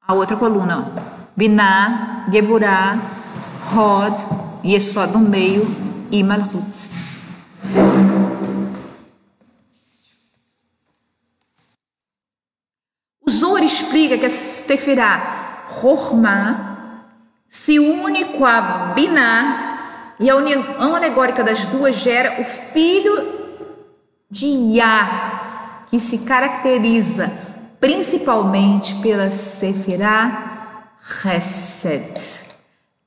A outra coluna, ó. Biná, Gevurah, Hod, Yesod no meio e Malchut. O Zohar explica que a Sefirá Chokhmah se une com a Biná e a união alegórica das duas gera o filho de Yah, que se caracteriza principalmente pela Sefirá Chesed,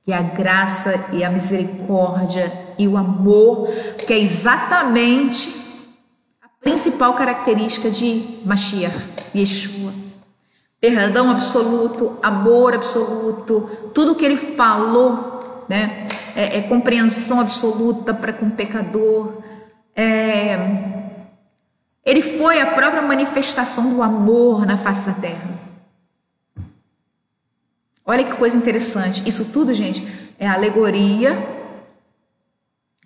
que é a graça e a misericórdia e o amor, que é exatamente a principal característica de Mashiach, Yeshua. Perdão absoluto, amor absoluto, tudo que ele falou, né, é compreensão absoluta para com o pecador. Ele foi a própria manifestação do amor na face da terra. Olha que coisa interessante. Isso tudo, gente, é a alegoria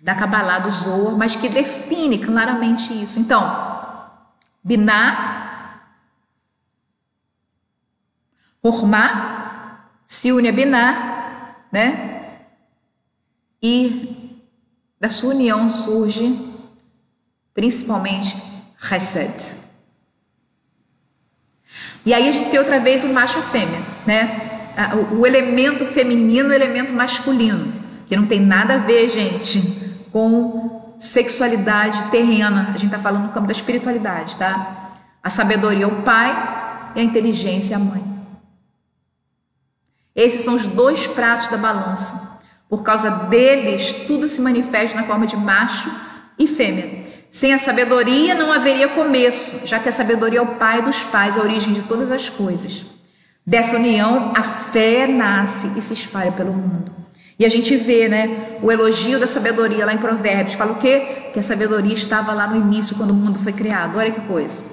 da Kabbalah do Zohar, mas que define claramente isso. Então, Biná, Chokhmah se une a Biná, né? E da sua união surge principalmente Chesed. E aí a gente tem outra vez o macho e a fêmea, né? O elemento feminino e o elemento masculino, que não tem nada a ver, gente, com sexualidade terrena. A gente está falando no campo da espiritualidade, tá? A sabedoria é o pai e a inteligência é a mãe. Esses são os dois pratos da balança. Por causa deles, tudo se manifesta na forma de macho e fêmea. Sem a sabedoria não haveria começo, já que a sabedoria é o pai dos pais, a origem de todas as coisas. Dessa união, a fé nasce e se espalha pelo mundo. E a gente vê, né, o elogio da sabedoria lá em Provérbios. Fala o quê? Que a sabedoria estava lá no início, quando o mundo foi criado. Olha que coisa.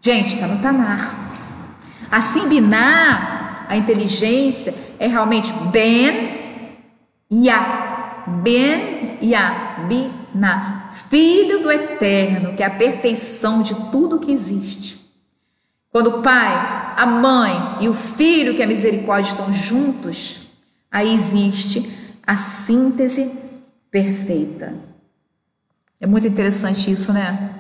Gente, está no Tanar. Assim, Biná, a inteligência, é realmente Ben Yah. Ben Yah, Biná. Filho do Eterno, que é a perfeição de tudo que existe. Quando o pai, a mãe e o filho, que é a misericórdia, estão juntos, aí existe a síntese perfeita. É muito interessante isso, né?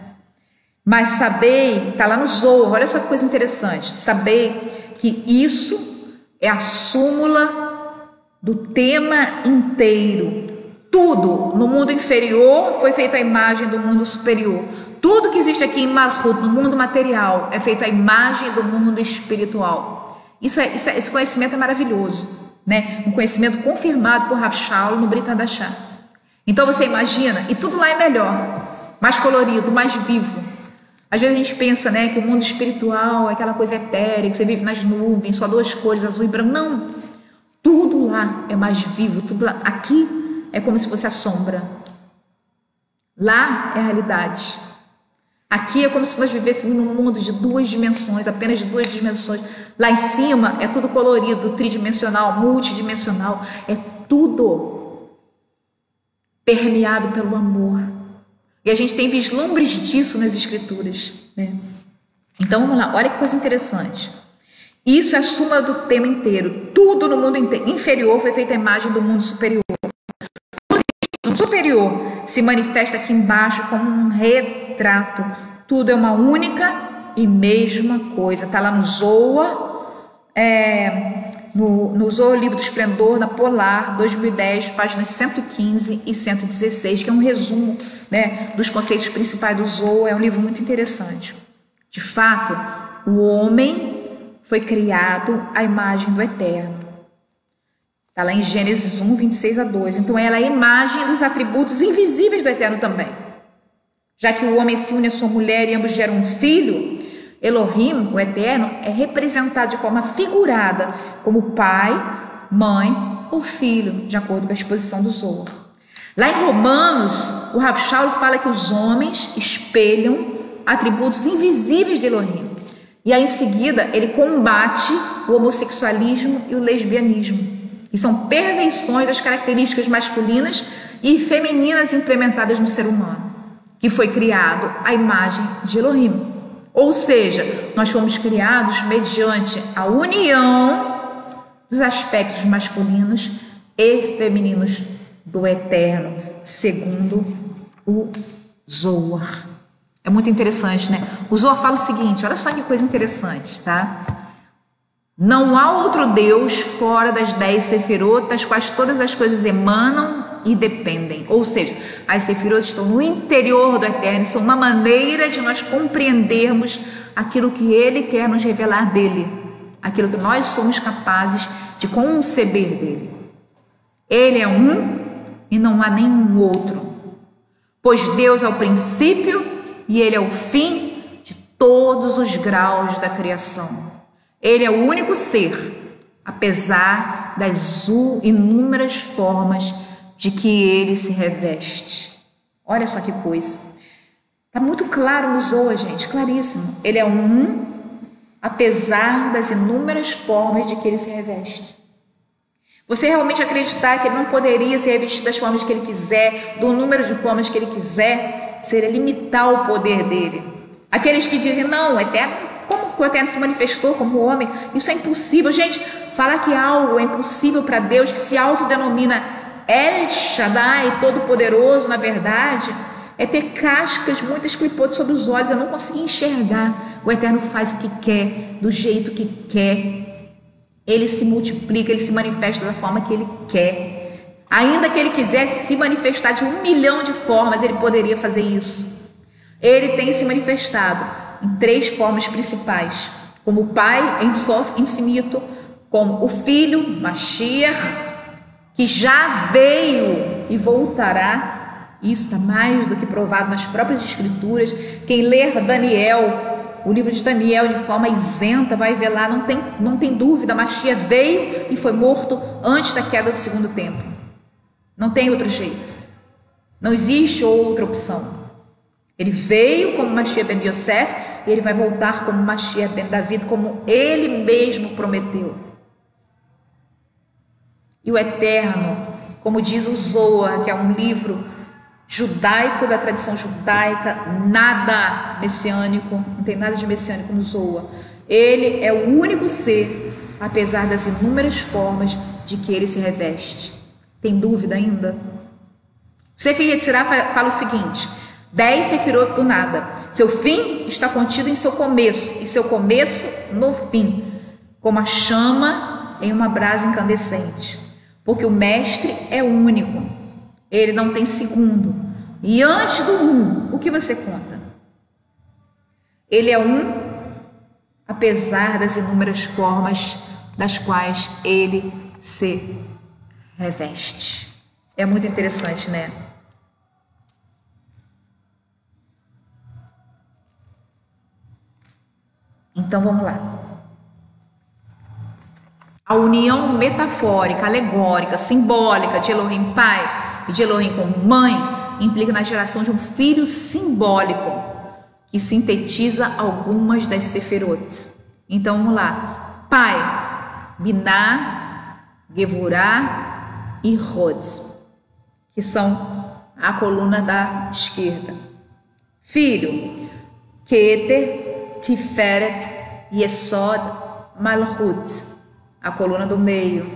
Mas sabei, está lá no Zohar, olha só que coisa interessante. Sabei que isso é a súmula do tema inteiro. Tudo no mundo inferior foi feito à imagem do mundo superior. Tudo que existe aqui em Malchut, no mundo material, é feito à imagem do mundo espiritual. Esse conhecimento é maravilhoso, né? Um conhecimento confirmado por Rav Shaul no Brit Hadashah. Então você imagina, e tudo lá é melhor, mais colorido, mais vivo. Às vezes a gente pensa, né, que o mundo espiritual é aquela coisa etérea, que você vive nas nuvens, só duas cores, azul e branco. Não, tudo lá é mais vivo, tudo lá. Aqui é como se fosse a sombra. Lá é a realidade. Aqui é como se nós vivêssemos num mundo de duas dimensões, apenas de duas dimensões. Lá em cima é tudo colorido, tridimensional, multidimensional. É tudo permeado pelo amor. E a gente tem vislumbres disso nas escrituras, né? Então vamos lá, olha que coisa interessante. Isso é a suma do tema inteiro. Tudo no mundo inferior foi feito à imagem do mundo superior. O superior se manifesta aqui embaixo como um retrato. Tudo é uma única e mesma coisa. Está lá no Zohar, no Zohar, Livro do Esplendor, na Polar, 2010, páginas 115 e 116, que é um resumo, né, dos conceitos principais do Zohar. É um livro muito interessante. De fato, o homem foi criado à imagem do Eterno. Está lá em Gênesis 1, 26 a 2. Então ela é a imagem dos atributos invisíveis do Eterno também. Já que o homem se une à sua mulher e ambos geram um filho, Elohim, o Eterno, é representado de forma figurada como pai, mãe ou filho, de acordo com a exposição do Zohar. Lá em Romanos, o Rav Shaul fala que os homens espelham atributos invisíveis de Elohim. E aí em seguida ele combate o homossexualismo e o lesbianismo, que são perversões das características masculinas e femininas implementadas no ser humano, que foi criado à imagem de Elohim. Ou seja, nós fomos criados mediante a união dos aspectos masculinos e femininos do Eterno, segundo o Zohar. É muito interessante, né? O Zohar fala o seguinte, olha só que coisa interessante, tá? Não há outro Deus fora das 10 sefirot, das quais todas as coisas emanam e dependem. Ou seja, as sefirot estão no interior do Eterno, são uma maneira de nós compreendermos aquilo que Ele quer nos revelar dele, aquilo que nós somos capazes de conceber dele. Ele é um e não há nenhum outro, pois Deus é o princípio e Ele é o fim de todos os graus da criação. Ele é o único ser, apesar das inúmeras formas de que ele se reveste. Olha só que coisa. Está muito claro no Zohar, gente, claríssimo. Ele é um, apesar das inúmeras formas de que ele se reveste. Você realmente acreditar que ele não poderia se revestir das formas que ele quiser, do número de formas que ele quiser, seria limitar o poder dele. Aqueles que dizem, não, o Eterno, como que o Eterno se manifestou como homem? Isso é impossível. Gente, falar que algo é impossível para Deus, que se autodenomina El Shaddai, Todo-Poderoso, na verdade, é ter cascas, muitas clipotes sobre os olhos, eu não consegui enxergar. O Eterno faz o que quer, do jeito que quer. Ele se multiplica, ele se manifesta da forma que ele quer. Ainda que ele quisesse se manifestar de 1 milhão de formas, ele poderia fazer isso. Ele tem se manifestado em 3 formas principais: como o Pai, Ein Sof, infinito; como o Filho, Mashiach, que já veio e voltará. Isso está mais do que provado nas próprias Escrituras. Quem ler Daniel, o livro de Daniel, de forma isenta, vai ver lá, não tem dúvida, Mashiach veio e foi morto antes da queda do segundo templo. Não tem outro jeito. Não existe outra opção. Ele veio como Mashiach ben Yosef e ele vai voltar como Mashiach ben David, como ele mesmo prometeu. E o Eterno, como diz o Zohar, que é um livro judaico, da tradição judaica, nada messiânico, não tem nada de messiânico no Zohar. Ele é o único ser, apesar das inúmeras formas de que ele se reveste. Tem dúvida ainda? O Sefer Yetzirah fala o seguinte: 10 sefirot do nada. Seu fim está contido em seu começo, e seu começo no fim, como a chama em uma brasa incandescente. Porque o mestre é único, ele não tem segundo. E antes do um, o que você conta? Ele é um, apesar das inúmeras formas das quais ele se reveste. É muito interessante, né? Então vamos lá. A união metafórica, alegórica, simbólica de Elohim Pai e de Elohim como mãe implica na geração de um filho simbólico que sintetiza algumas das sefirot. Então vamos lá. Pai, Binah, Gevurah e Hod, que são a coluna da esquerda. Filho, Keter, Tiferet, Yesod, Malchut, a coluna do meio.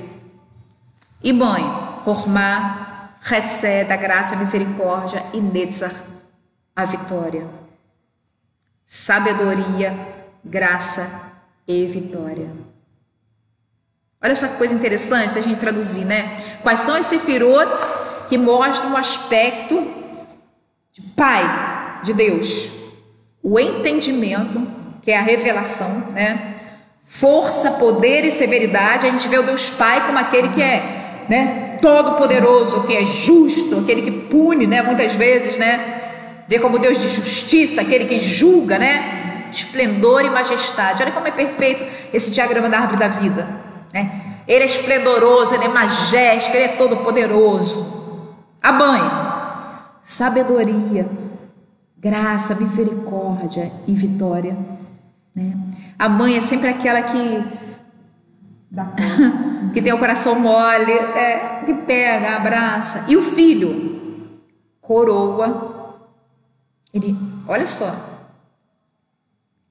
E mãe, Hormá, Chesed, a graça, a misericórdia, e Netzach, a vitória. Sabedoria, graça e vitória. Olha só que coisa interessante se a gente traduzir, né? Quais são as sefirot que mostram o aspecto de Pai, de Deus? O entendimento, que é a revelação, né? Força, poder e severidade. A gente vê o Deus Pai como aquele que é, né, todo poderoso, que é justo, aquele que pune, né, muitas vezes, né? Vê como Deus de justiça, aquele que julga, né? esplendor e majestade. Olha como é perfeito esse diagrama da árvore da vida, né? Ele é esplendoroso, ele é majéstico, ele é todo poderoso. A mãe, sabedoria, graça, misericórdia e vitória, né? A mãe é sempre aquela que que tem o coração mole, que pega, abraça. E o filho, coroa. Ele, olha só,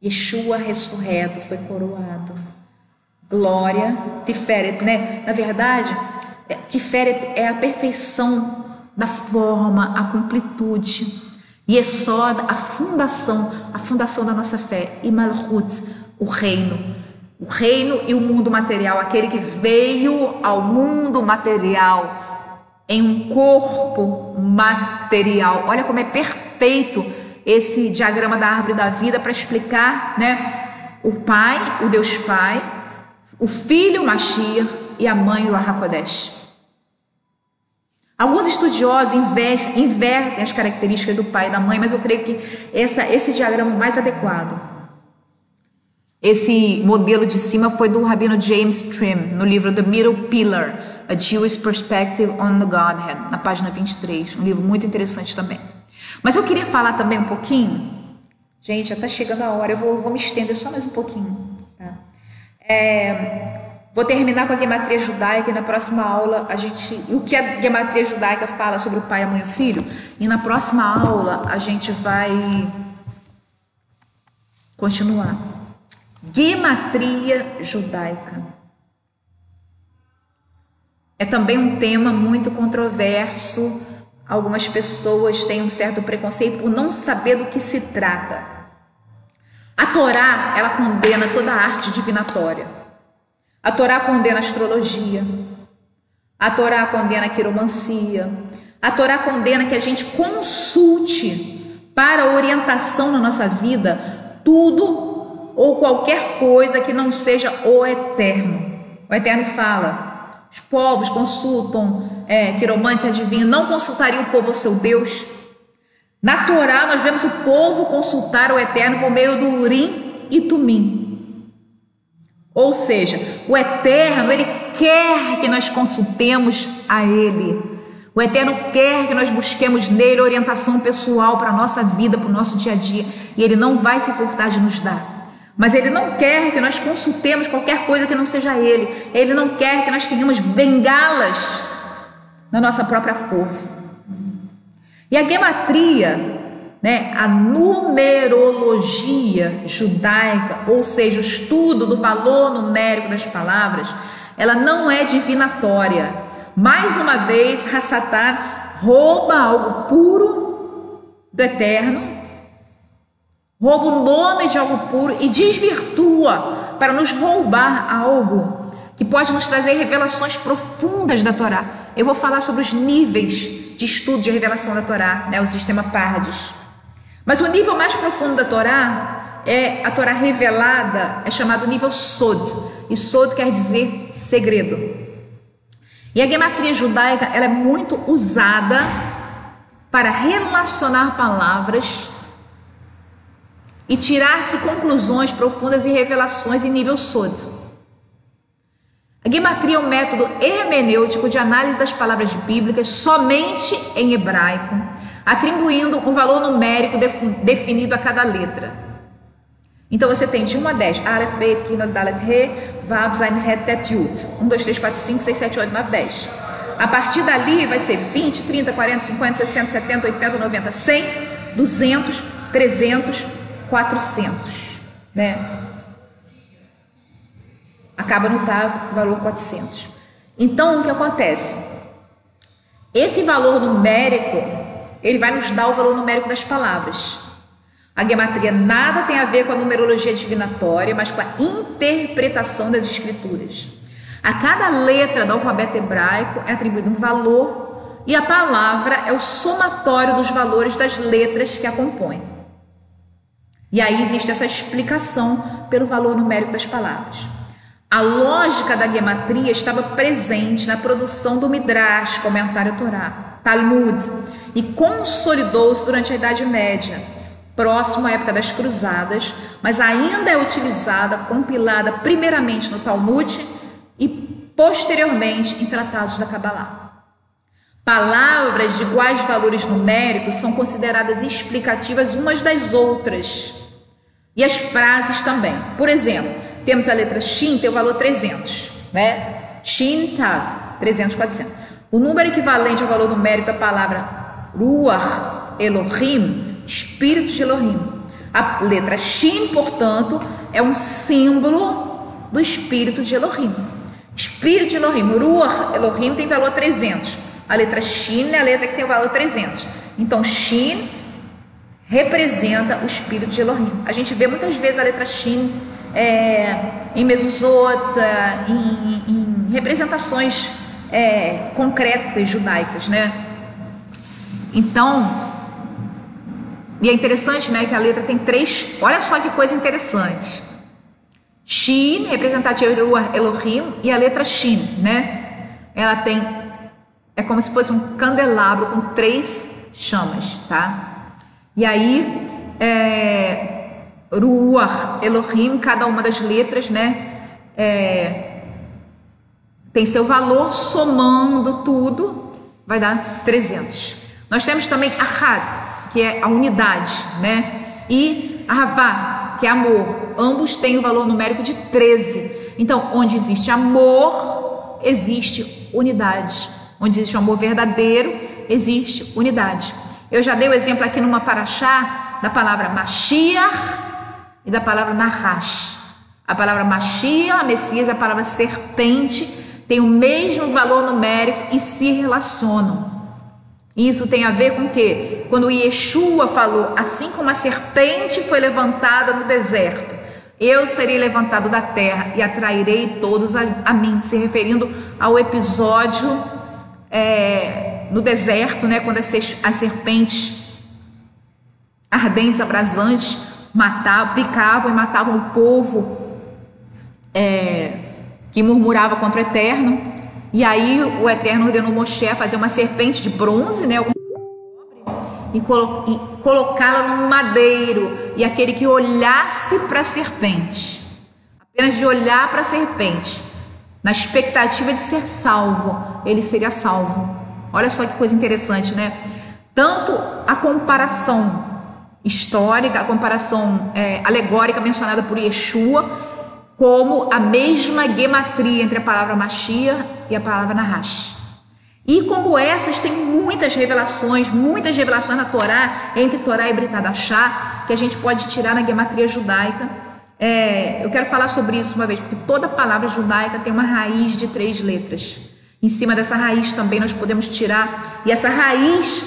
Yeshua ressurreto foi coroado. Glória, Tiferet, né? Na verdade, Tiferet é a perfeição da forma, a completude. Yesod, a fundação da nossa fé. E Malchut, o reino e o mundo material, aquele que veio ao mundo material em um corpo material. Olha como é perfeito esse diagrama da árvore da vida para explicar, né? O Pai, o Deus Pai, o Filho, o Mashiach, e a Mãe, o HaKodesh. Alguns estudiosos invertem as características do Pai e da Mãe, mas eu creio que esse diagrama é o mais adequado. Esse modelo de cima foi do rabino James Trim, no livro The Middle Pillar, A Jewish Perspective on the Godhead, na página 23, um livro muito interessante também. Mas eu queria falar também um pouquinho, gente, já está chegando a hora, eu vou me estender só mais um pouquinho, tá? Vou terminar com a gematria judaica e na próxima aula o que a gematria judaica fala sobre o pai, a mãe e o filho, e na próxima aula a gente vai continuar. Gematria judaica é também um tema muito controverso. Algumas pessoas têm um certo preconceito por não saber do que se trata. A Torá, ela condena toda a arte divinatória. A Torá condena a astrologia. A Torá condena a quiromancia. A Torá condena que a gente consulte para orientação na nossa vida tudo ou qualquer coisa que não seja o Eterno. O Eterno fala: os povos consultam quiromantes e adivinhos, não consultaria o povo ao seu Deus? Na Torá nós vemos o povo consultar o Eterno por meio do Urim e Tumim. Ou seja, o Eterno, Ele quer que nós consultemos a Ele. O Eterno quer que nós busquemos nele orientação pessoal para a nossa vida, para o nosso dia a dia, e Ele não vai se furtar de nos dar. Mas Ele não quer que nós consultemos qualquer coisa que não seja Ele. Ele não quer que nós tenhamos bengalas na nossa própria força. E a gematria, né, a numerologia judaica, ou seja, o estudo do valor numérico das palavras, ela não é divinatória. Mais uma vez, Hassatan rouba algo puro do Eterno, rouba o nome de algo puro e desvirtua para nos roubar algo que pode nos trazer revelações profundas da Torá. Eu vou falar sobre os níveis de estudo de revelação da Torá, né, o sistema Pardes. Mas o nível mais profundo da Torá a Torá revelada, é chamado nível Sod, e Sod quer dizer segredo. E a gematria judaica, ela é muito usada para relacionar palavras e tirar-se conclusões profundas e revelações em nível Sod. A gematria é um método hermenêutico de análise das palavras bíblicas somente em hebraico, atribuindo um valor numérico definido a cada letra. Então você tem de 1 a 10, Aleph, Bet, Gimel, Dalet, He, Vav, Zain, Het, Tet, Yud. 1, 2, 3, 4, 5, 6, 7, 8, 9, 10. A partir dali vai ser 20, 30, 40, 50, 60, 70, 80, 90, 100, 200, 300, 400, né? Acaba no Tav, valor 400. Então, o que acontece? Esse valor numérico, ele vai nos dar o valor numérico das palavras. A gematria nada tem a ver com a numerologia divinatória, mas com a interpretação das escrituras. A cada letra do alfabeto hebraico é atribuído um valor e a palavra é o somatório dos valores das letras que a compõem. E aí existe essa explicação pelo valor numérico das palavras. A lógica da gematria estava presente na produção do Midrash, comentário à Torá, Talmud, e consolidou-se durante a Idade Média, próximo à época das cruzadas, mas ainda é utilizada, compilada primeiramente no Talmud e posteriormente em tratados da Kabbalah. Palavras de iguais valores numéricos são consideradas explicativas umas das outras. E as frases também. Por exemplo, temos a letra Shin, tem o valor 300, né? Shin Tav, 300, 400. O número equivalente ao valor numérico da palavra Ruach Elohim, Espírito de Elohim. A letra Shin, portanto, é um símbolo do Espírito de Elohim. Espírito de Elohim, Ruach Elohim tem valor 300. A letra Shin é a letra que tem o valor 300. Então, Shin representa o Espírito de Elohim. A gente vê muitas vezes a letra Shin em mezuzot, em representações concretas judaicas, né? Então, e é interessante, né, que a letra tem 3, olha só que coisa interessante. Shin, representativa de Elohim, e a letra Shin, né? Ela tem, é como se fosse um candelabro com 3 chamas, tá? E aí, Ruach Elohim, cada uma das letras, né, tem seu valor, somando tudo, vai dar 300. Nós temos também Ahad, que é a unidade, né, e Ahavá, que é amor. Ambos têm o valor numérico de 13. Então, onde existe amor, existe unidade. Onde existe um amor verdadeiro, existe unidade. Eu já dei o exemplo aqui numa paraxá da palavra Mashiach e da palavra Nahash. A palavra Mashiach, Messias, a palavra serpente, tem o mesmo valor numérico e se relacionam. Isso tem a ver com o quê? Quando Yeshua falou, assim como a serpente foi levantada no deserto, eu serei levantado da terra e atrairei todos a mim, se referindo ao episódio no deserto, né, quando as serpentes ardentes, abrasantes, picavam e matavam o povo que murmurava contra o Eterno. E aí o Eterno ordenou Moshe a fazer uma serpente de bronze, né, e colocá-la num madeiro, e aquele que olhasse para a serpente, apenas de olhar para a serpente, na expectativa de ser salvo, ele seria salvo. Olha só que coisa interessante, né? Tanto a comparação histórica, a comparação alegórica mencionada por Yeshua, como a mesma gematria entre a palavra Mashiach e a palavra Nahash. E como essas, tem muitas revelações na Torá, entre Torá e Brit Hadashah, que a gente pode tirar na gematria judaica. Eu quero falar sobre isso uma vez, porque toda palavra judaica tem uma raiz de 3 letras. Em cima dessa raiz também nós podemos tirar, e essa raiz,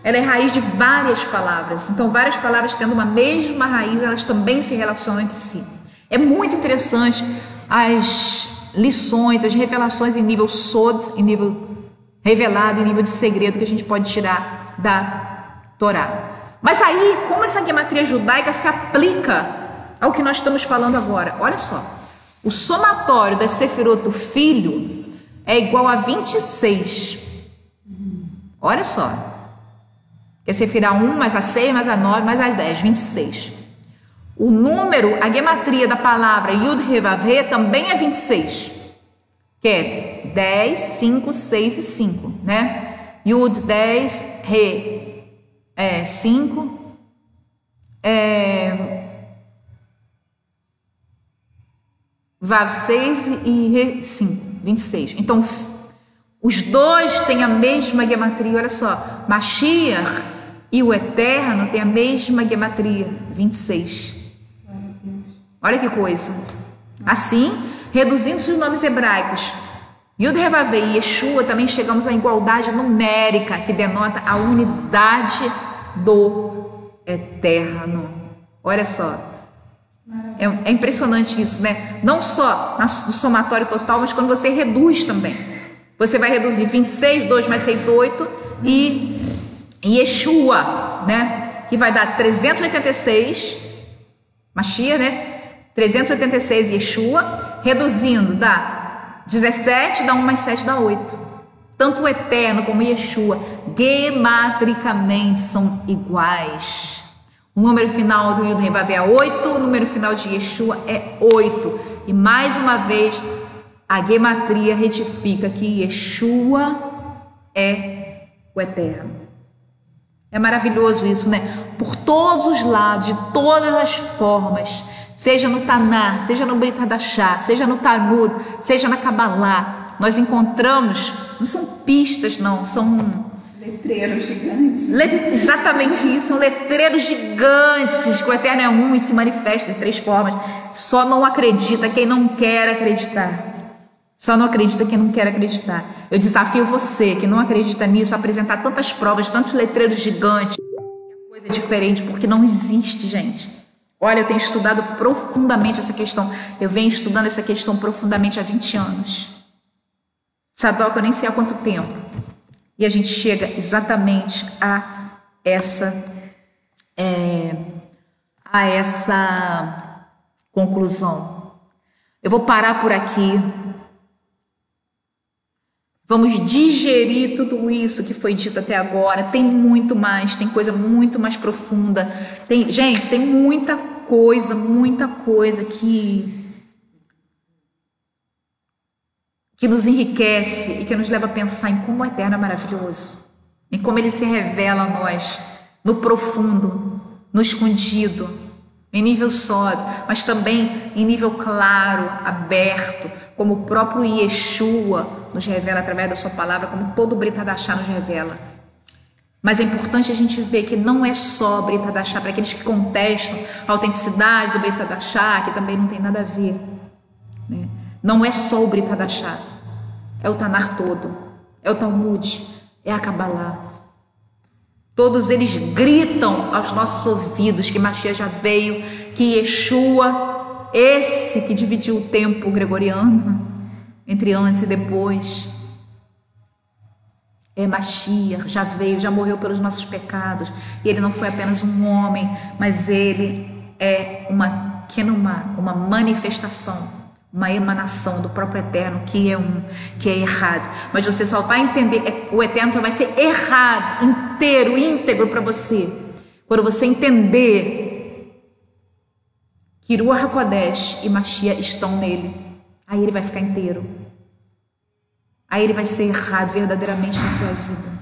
ela é raiz de várias palavras. Então, várias palavras tendo uma mesma raiz, elas também se relacionam entre si. É muito interessante as lições, as revelações em nível sod, em nível revelado, em nível de segredo que a gente pode tirar da Torá. Mas aí, como essa gematria judaica se aplica ao que nós estamos falando agora? Olha só, o somatório das sefirot do filho é igual a 26. Olha só, que é sefirá 1 mais a 6 mais a 9 mais a 10, 26. O número, a gematria da palavra Yud He Vav He também é 26, que é 10, 5, 6 e 5, né? Yud 10, He 5, Vav 6 e Re 5, 26. Então, os dois têm a mesma gematria. Olha só, Mashiach e o Eterno têm a mesma gematria, 26. Olha que coisa. Assim, reduzindo-se os nomes hebraicos Yud He Vav He e Yeshua, também chegamos à igualdade numérica, que denota a unidade do Eterno. Olha só. É impressionante isso, né? Não só no somatório total, mas quando você reduz também. Você vai reduzir 26, 2 mais 6, 8, e Yeshua, né? Que vai dar 386, Mashiach, né? 386 Yeshua, reduzindo, dá 17, dá 1 mais 7, dá 8. Tanto o Eterno como Yeshua, gematricamente, são iguais. O número final do Yud-Heh-Vav é 8, o número final de Yeshua é 8. E mais uma vez, a gematria retifica que Yeshua é o Eterno. É maravilhoso isso, né? Por todos os lados, de todas as formas, seja no Taná, seja no Brit Hadashah, seja no Talmud, seja na Kabbalah, nós encontramos, não são pistas não, são letreiros gigantes. Exatamente isso, são letreiros gigantes, que o Eterno é um e se manifesta de 3 formas. Só não acredita quem não quer acreditar. Só não acredita quem não quer acreditar. Eu desafio você que não acredita nisso a apresentar tantas provas, tantos letreiros gigantes. A coisa é diferente, porque não existe, gente. Olha, eu tenho estudado profundamente essa questão. Eu venho estudando essa questão profundamente há 20 anos. Sadoc, eu nem sei há quanto tempo. E a gente chega exatamente a essa conclusão. Eu vou parar por aqui. Vamos digerir tudo isso que foi dito até agora. Tem muito mais, tem coisa muito mais profunda. Gente, tem muita coisa que nos enriquece e que nos leva a pensar em como o Eterno é maravilhoso, em como Ele se revela a nós, no profundo, no escondido, em nível sólido, mas também em nível claro, aberto, como o próprio Yeshua nos revela através da sua palavra, como todo o Brit Hadashah nos revela. Mas é importante a gente ver que não é só o Brit Hadashah, para aqueles que contestam a autenticidade do Brit Hadashah, que também não tem nada a ver, né? Não é só o Brit Hadashah, é o Tanar todo, é o Talmud, é a Kabbalah. Todos eles gritam aos nossos ouvidos que Mashiach já veio, que Yeshua, esse que dividiu o tempo gregoriano entre antes e depois, é Mashiach, já veio, já morreu pelos nossos pecados. E ele não foi apenas um homem, mas ele é uma kenumá, uma manifestação, uma emanação do próprio Eterno, que é errado. Mas você só vai entender, o Eterno só vai ser errado, inteiro, íntegro para você, quando você entender que Ruach HaKodesh e Mashiach estão nele. Aí ele vai ficar inteiro. Aí ele vai ser errado verdadeiramente na tua vida.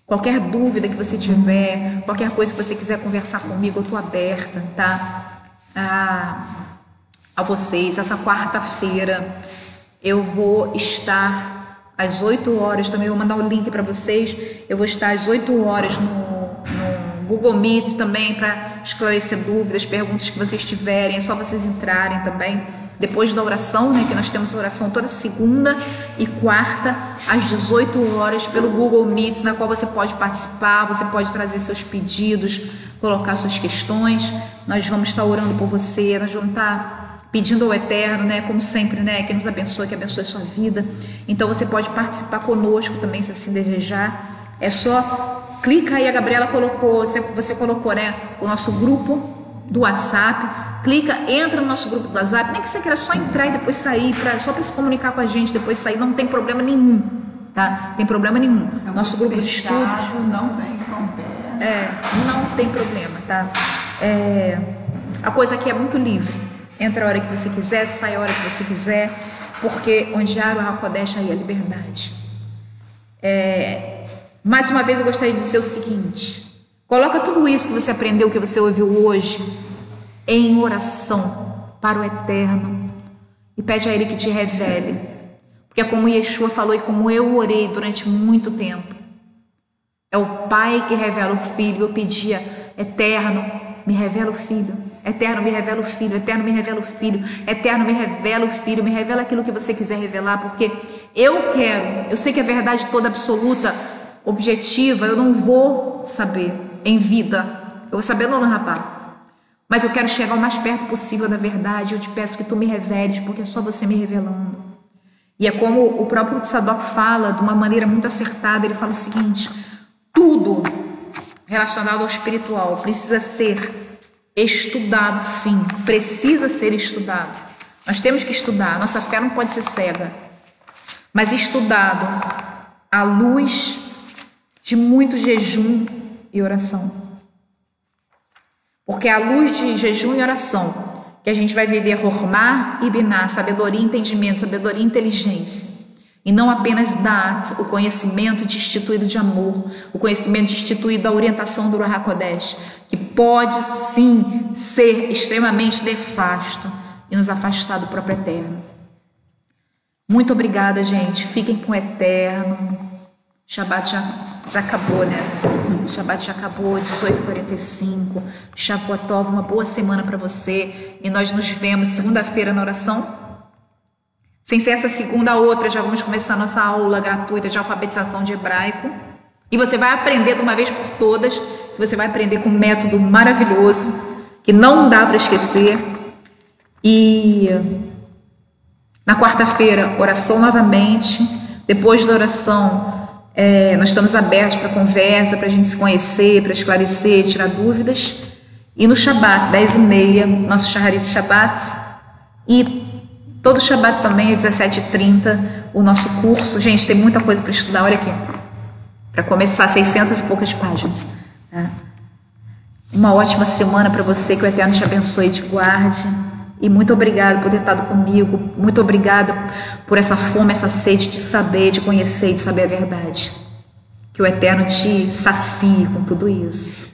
Qualquer dúvida que você tiver, qualquer coisa que você quiser conversar comigo, eu estou aberta, tá? A vocês. Essa quarta-feira eu vou estar às 8 horas, também vou mandar o link para vocês. Eu vou estar às 8 horas no Google Meet também, para esclarecer dúvidas, perguntas que vocês tiverem. É só vocês entrarem também depois da oração, né, que nós temos oração toda segunda e quarta às 18 horas pelo Google Meet, na qual você pode participar, você pode trazer seus pedidos, colocar suas questões. Nós vamos estar orando por você, nós vamos estar pedindo ao Eterno, né, como sempre, né, que nos abençoe, que abençoe a sua vida. Então você pode participar conosco também, se assim desejar. É só clica aí, a Gabriela colocou, você colocou, né, o nosso grupo do WhatsApp. Clica, entra no nosso grupo do WhatsApp, nem que você queira só entrar e depois sair, só para se comunicar com a gente, depois sair, não tem problema nenhum, tá? Tem problema nenhum. É um nosso grupo de estudos não tem conversa. Não tem problema, tá? A coisa aqui é muito livre. Entra a hora que você quiser, sai a hora que você quiser, porque onde há o HaKodesh, aí a liberdade. Mais uma vez eu gostaria de dizer o seguinte: coloca tudo isso que você aprendeu, que você ouviu hoje, em oração para o Eterno e pede a Ele que te revele, porque é como Yeshua falou e como eu orei durante muito tempo. É o Pai que revela o Filho. Eu pedia: Eterno, me revela o Filho. Eterno, me revela o Filho. Eterno, me revela o Filho. Eterno, me revela o Filho. Me revela aquilo que você quiser revelar, porque eu sei que a verdade toda absoluta, objetiva, eu não vou saber em vida. Eu vou saber no Rabá. Mas eu quero chegar o mais perto possível da verdade. Eu te peço que tu me reveles, porque é só você me revelando. E é como o próprio Sadoc fala, de uma maneira muito acertada. Ele fala o seguinte: tudo relacionado ao espiritual precisa ser estudado, sim. Precisa ser estudado. Nós temos que estudar. Nossa fé não pode ser cega, mas estudado à luz de muito jejum e oração. Porque é à luz de jejum e oração que a gente vai viver Hormá e Biná, sabedoria e entendimento, sabedoria e inteligência. E não apenas Da'at, o conhecimento destituído de amor, o conhecimento destituído da orientação do Ruach HaKodesh, que pode sim ser extremamente nefasto e nos afastar do próprio Eterno. Muito obrigada, gente. Fiquem com o Eterno. Shabbat já acabou, né? Shabbat já acabou, 18h45. Shavuot Tov, uma boa semana para você. E nós nos vemos segunda-feira na oração. Sem ser essa segunda, a outra, já vamos começar a nossa aula gratuita de alfabetização de hebraico. E você vai aprender de uma vez por todas. Você vai aprender com um método maravilhoso, que não dá para esquecer. E na quarta-feira, oração novamente. Depois da oração, nós estamos abertos para conversa, para a gente se conhecer, para esclarecer, tirar dúvidas. E no Shabbat, 10h30, nosso Shaharit Shabbat. E todo Shabbat também, às 17h30, o nosso curso. Gente, tem muita coisa para estudar, olha aqui. Para começar, 600 e poucas páginas. Tá? Uma ótima semana para você, que o Eterno te abençoe e te guarde. E muito obrigada por ter estado comigo. Muito obrigada por essa fome, essa sede de saber, de conhecer e de saber a verdade. Que o Eterno te sacie com tudo isso.